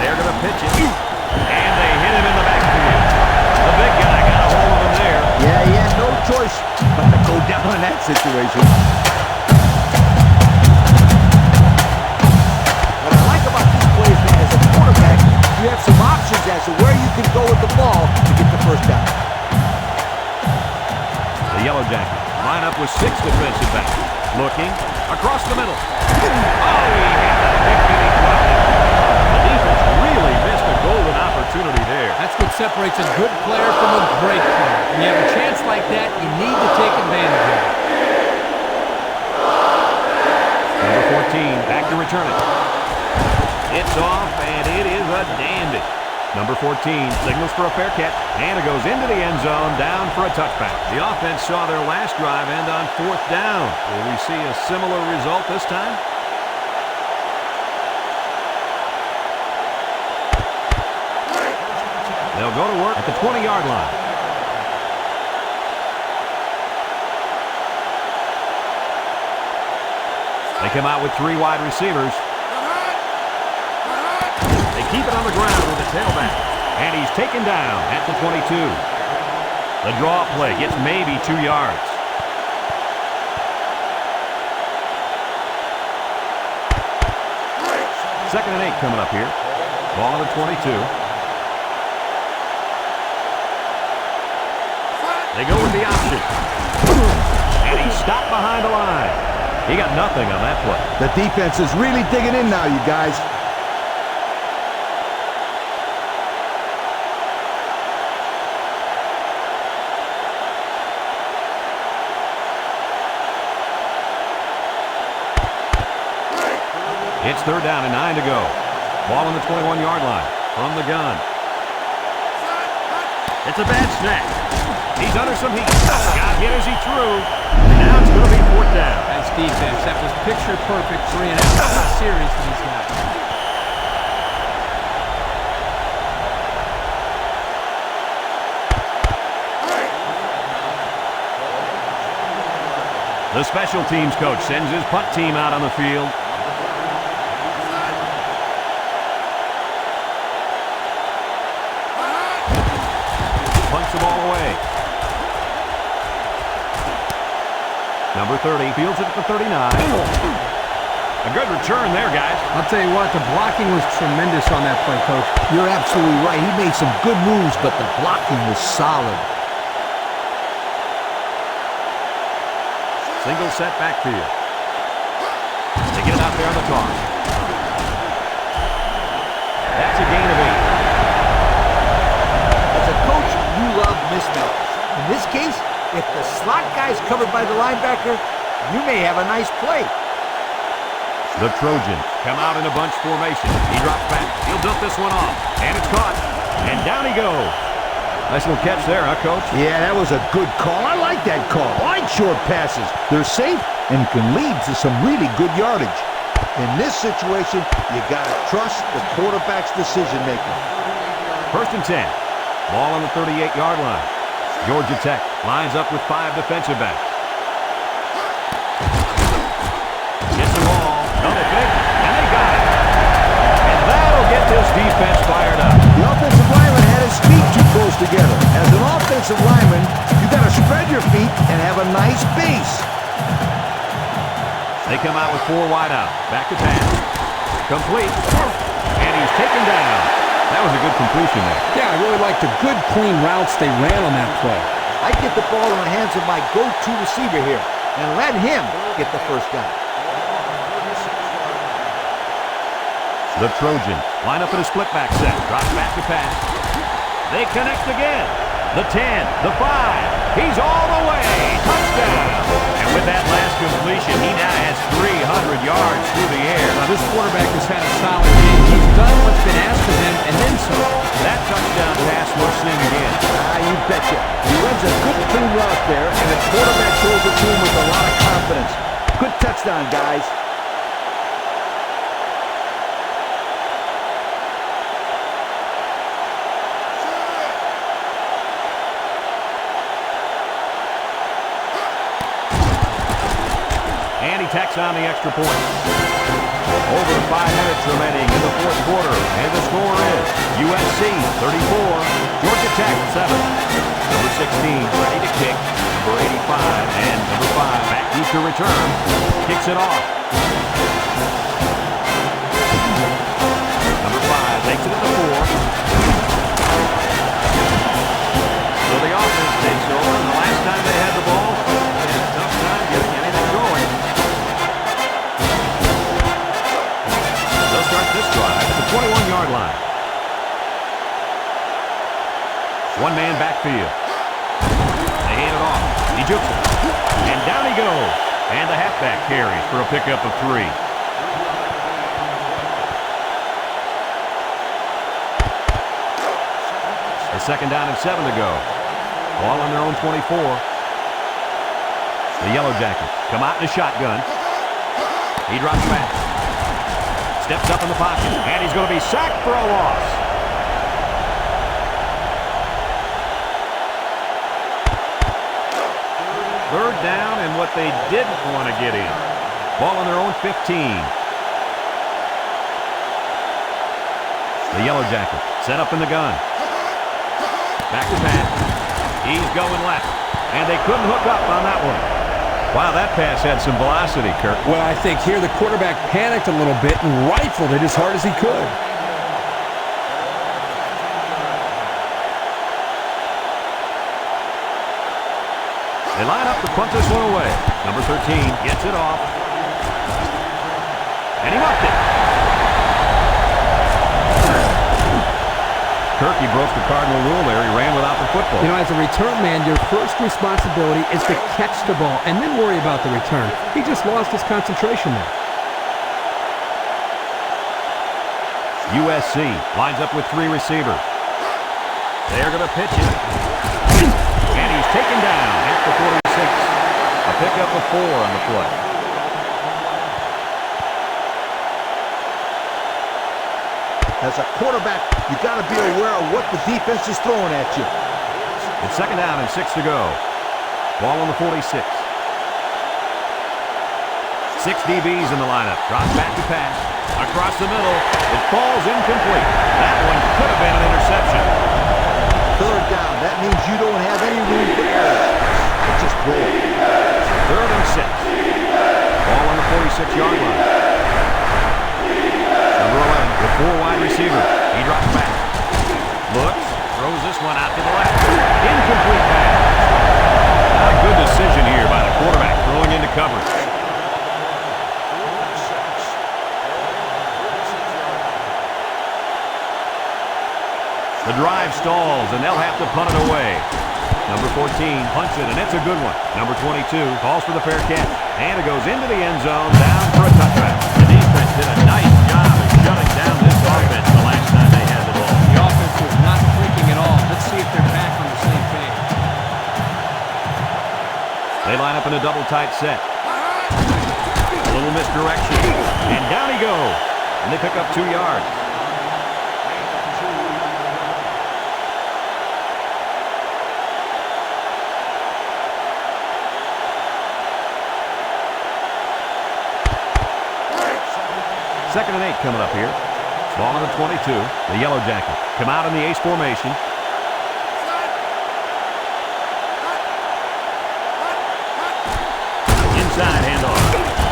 They're going to pitch it. And they hit him in the backfield. The big guy got a hold of him there. Yeah, he had no choice but to go down in that situation. What I like about this play is that as a quarterback, you have some options as to where you can go with the ball to get the first down. The Yellow Jackets line up with 6 defensive backs. Looking across the middle. Oh, he had that big hit. He dropped it. The defense really missed a golden opportunity there. That's what separates a good player from a great player. When you have a chance like that, you need to take advantage of it. Number 14, back to return it. It's off, and it is a dandy. Number 14 signals for a fair catch, and it goes into the end zone, down for a touchback. The offense saw their last drive end on 4th down. Will we see a similar result this time? They'll go to work at the 20-yard line. They come out with 3 wide receivers. They keep it on the ground with the tailback. And he's taken down at the 22. The draw play gets maybe 2 yards. Second and 8 coming up here. Ball on the 22. They go with the option. And he's stopped behind the line. He got nothing on that play. The defense is really digging in now, you guys. It's 3rd down and 9 to go. Ball on the 21-yard line from the gun. It's a bad snap. He's under some heat. Got hit as he threw. Now it's going to be 4th down. Nice defense. That was picture perfect 3-and-out. Good series for these guys. The special teams coach sends his punt team out on the field. Punts the ball away. Number 30 fields it at the 39. A good return there, guys. I'll tell you what, the blocking was tremendous on that play, Coach. You're absolutely right. He made some good moves, but the blocking was solid. Single set backfield. They get it out there on the toss. That's a gain of 8. As a coach, you love mismatches. In this case, if the slot guy is covered by the linebacker, you may have a nice play. The Trojans come out in a bunch formation. He drops back. He'll dump this one off. And it's caught. And down he goes. Nice little catch there, huh, Coach? Yeah, that was a good call. I like that call. I like short passes. They're safe and can lead to some really good yardage. In this situation, you got to trust the quarterback's decision-making. 1st and 10. Ball on the 38-yard line. Georgia Tech lines up with 5 defensive backs. Gets the ball. Double pick. And they got it. And that'll get this defense fired up. The offensive lineman had his feet too close together. As an offensive lineman, you got to spread your feet and have a nice base. They come out with 4 wide out. Back to pass. Complete. And he's taken down. That was a good completion there. Yeah, I really liked the good, clean routes they ran on that play. I get the ball in the hands of my go-to receiver here and let him get the first down. The Trojans line up in a split back set. Drops back to pass. They connect again. The 10, the 5. He's all the way. Touchdown. And with that last completion, he now has 300 yards through the air. Now, this quarterback has had a solid game. He's done what's been asked of him and then some. That touchdown pass will sing again. You betcha. He runs a good clean route there, and the quarterback throws it to him with a lot of confidence. Good touchdown, guys. And he tacks on the extra point. Over 5 minutes remaining in the 4th quarter. And the score is USC 34, Georgia Tech 7. Number 16 ready to kick. Number 85 and number 5 back deep to return. Kicks it off. Number 5 takes it at the 4. So the offense takes over. And the last time they had the ball, they had a tough time getting anything going. They'll start this drive at the 21-yard line. One man backfield. They hand it off. He jukes it. And down he goes. And the halfback carries for a pickup of 3. A 2nd down and 7 to go. Ball on their own 24. The Yellow Jackets come out in a shotgun. He drops back. Steps up in the pocket. And he's going to be sacked for a loss. Third down and what they didn't want to get in. Ball on their own 15. The Yellow Jackets set up in the gun. Back to pass. He's going left. And they couldn't hook up on that one. Wow, that pass had some velocity, Kirk. Well, I think here the quarterback panicked a little bit and rifled it as hard as he could. They line up to punt this one away. Number 13 gets it off. And he muffed it. Kirk, he broke the cardinal rule there. He ran without the football. You know, as a return man, your first responsibility is to catch the ball and then worry about the return. He just lost his concentration there. USC lines up with 3 receivers. They're going to pitch it. And he's taken down at the 46. A pickup of 4 on the play. As a quarterback, you got to be aware of what the defense is throwing at you. It's 2nd down and 6 to go. Ball on the 46. 6 DBs in the lineup. Drops back to pass. Across the middle. It falls incomplete. That one could have been an interception. 3rd down. That means you don't have any room for error. It's just roll. 3rd and 6. Ball on the 46-yard line. Number 11 with 4 wide receivers. He drops back. Looks. Throws this one out to the left. Incomplete pass. Not a good decision here by the quarterback throwing into coverage. The drive stalls, and they'll have to punt it away. Number 14 punts it, and it's a good one. Number 22 calls for the fair catch, and it goes into the end zone, down for a touchback. The defense did a nice job of shutting down this offense the last time they had the ball. The offense was not clicking at all. Let's see if they're back on the same page. They line up in a double tight set. A little misdirection, and down he goes, and they pick up 2 yards. Second and 8 coming up here. Ball on the 22. The Yellow Jackets come out in the ace formation. Inside handoff.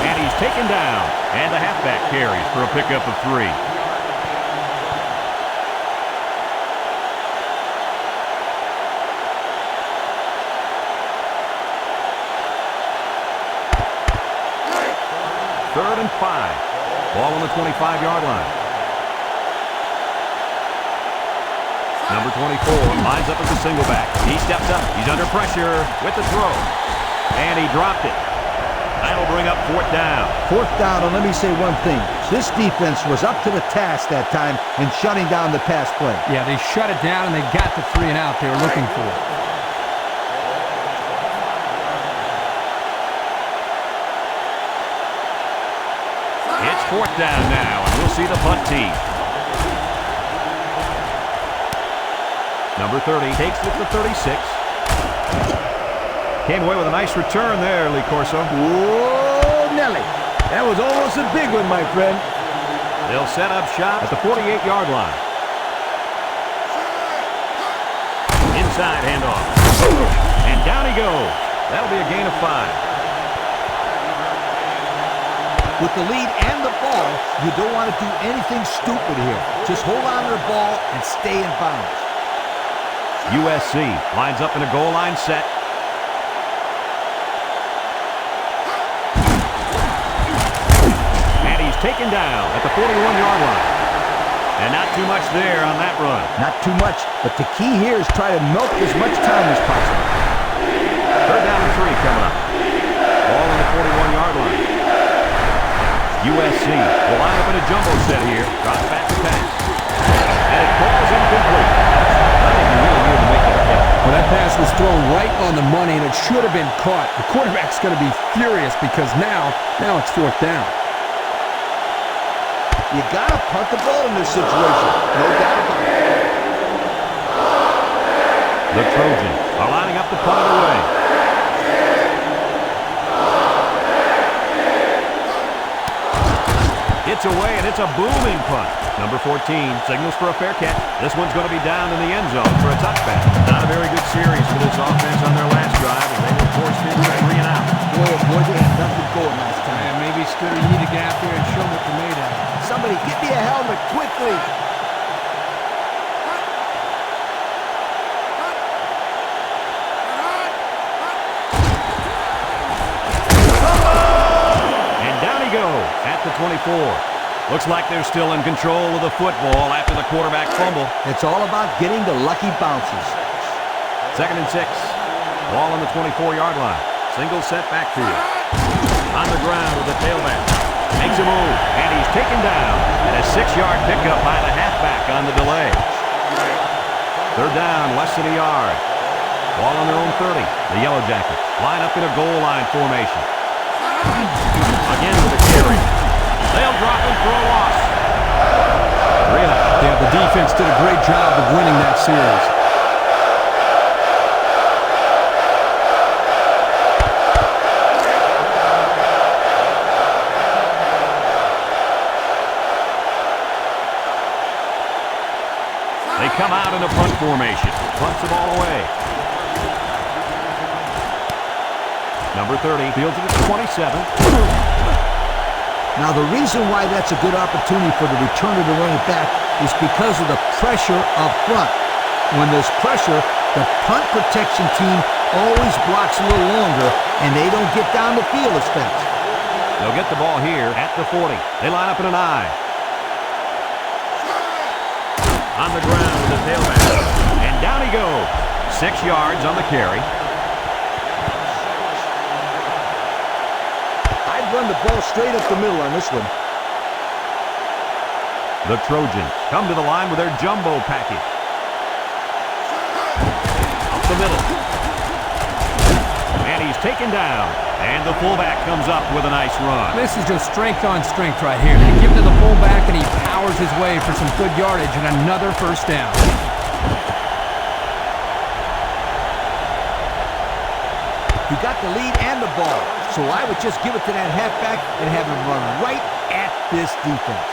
And he's taken down. And the halfback carries for a pickup of 3. Third and 5. Ball on the 25-yard line. Number 24 lines up as a single back. He steps up. He's under pressure with the throw. And he dropped it. That'll bring up 4th down. 4th down, and let me say one thing. This defense was up to the task that time in shutting down the pass play. Yeah, they shut it down, and they got the 3 and out they were looking for. It's 4th down now, and we'll see the punt team. Number 30 takes it to 36. Came away with a nice return there, Lee Corso. Whoa, Nelly. That was almost a big one, my friend. They'll set up shop at the 48-yard line. Inside handoff. And down he goes. That'll be a gain of 5. With the lead and the ball, you don't want to do anything stupid here. Just hold on to the ball and stay in bounds. USC lines up in a goal line set. And he's taken down at the 41-yard line. And not too much there on that run. Not too much, but the key here is try to milk as much time as possible. 3rd down and 3 coming up. Ball on the 41-yard line. USC will line up in a jumbo set here. Drops back to pass. And it falls incomplete. I think you really need to make that catch. Well, that pass was thrown right on the money, and it should have been caught. The quarterback's going to be furious because now it's 4th down. You got to punt the ball in this situation. No doubt about it. The Trojans are lining up to punt it away. It's away, and it's a booming punt. Number 14 signals for a fair catch. This one's going to be down in the end zone for a touchback. Not a very good series for this offense on their last drive, as they were forced into a 3 and out. Boy, they had nothing going last time. And maybe Scooter, you need to get out there and show them what they're made of. Somebody get me a helmet quickly. And down he goes at the 24. Looks like they're still in control of the football after the quarterback fumble. It's all about getting the lucky bounces. 2nd and 6. Ball on the 24-yard line. Single set backfield. On the ground with the tailback. Makes a move, and he's taken down. And a 6-yard pickup by the halfback on the delay. Third down, less than a yard. Ball on their own 30. The Yellow Jackets line up in a goal line formation. Again with a carry. They'll drop him for a loss. Yeah, the defense did a great job of winning that series. They come out in a punt formation. Punts the ball away. Number 30 fields it at the 27. Now, the reason why that's a good opportunity for the returner to run it back is because of the pressure up front. When there's pressure, the punt protection team always blocks a little longer, and they don't get down the field as fast. They'll get the ball here at the 40. They line up in an I. On the ground with the tailback. And down he goes. 6 yards on the carry. I'd run the ball straight up the middle on this one. The Trojans come to the line with their jumbo package. Up the middle. And he's taken down. And the fullback comes up with a nice run. This is just strength on strength right here. They give it to the fullback, and he powers his way for some good yardage and another first down. You got the lead and the ball, so I would just give it to that halfback and have him run right at this defense.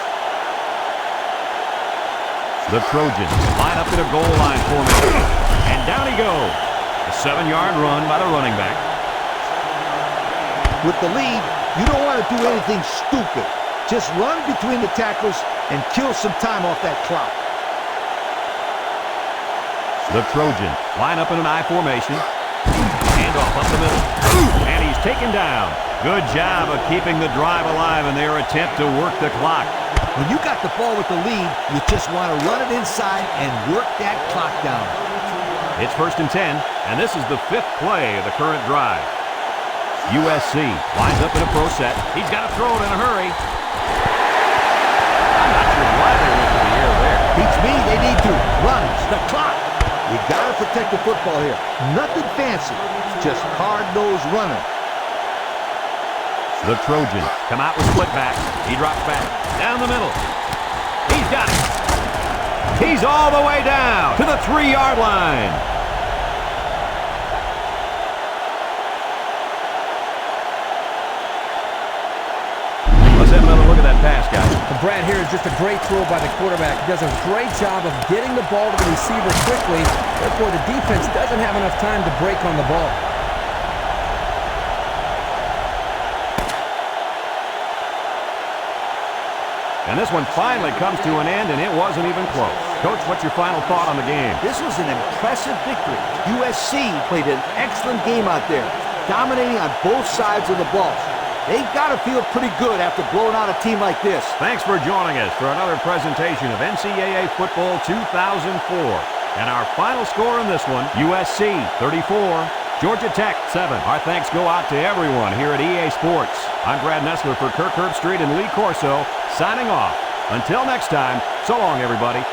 The Trojans line up in a goal line formation. And down he goes. A 7-yard run by the running back. With the lead, you don't want to do anything stupid. Just run between the tackles and kill some time off that clock. The Trojans line up in an I formation. Handoff up the middle. And he's taken down. Good job of keeping the drive alive in their attempt to work the clock. When you got the ball with the lead, you just want to run it inside and work that clock down. It's 1st and 10, and this is the 5th play of the current drive. USC lines up in a pro set. He's got to throw it in a hurry. I'm not sure why they went to the air there. Beats me, they need to. Run the clock. You got to protect the football here. Nothing fancy, just hard-nosed running. The Trojans come out with split back. He drops back. Down the middle. He's got it. He's all the way down to the 3-yard line. Let's have another look at that pass, guys. And Brad, here is just a great throw by the quarterback. He does a great job of getting the ball to the receiver quickly. Therefore, the defense doesn't have enough time to break on the ball. And this one finally comes to an end, and it wasn't even close. Coach, what's your final thought on the game? This was an impressive victory. USC played an excellent game out there, dominating on both sides of the ball. They've got to feel pretty good after blowing out a team like this. Thanks for joining us for another presentation of NCAA Football 2004. And our final score in this one, USC 34, Georgia Tech 7. Our thanks go out to everyone here at EA Sports. I'm Brad Nessler for Kirk Herbstreit and Lee Corso, signing off. Until next time, so long, everybody.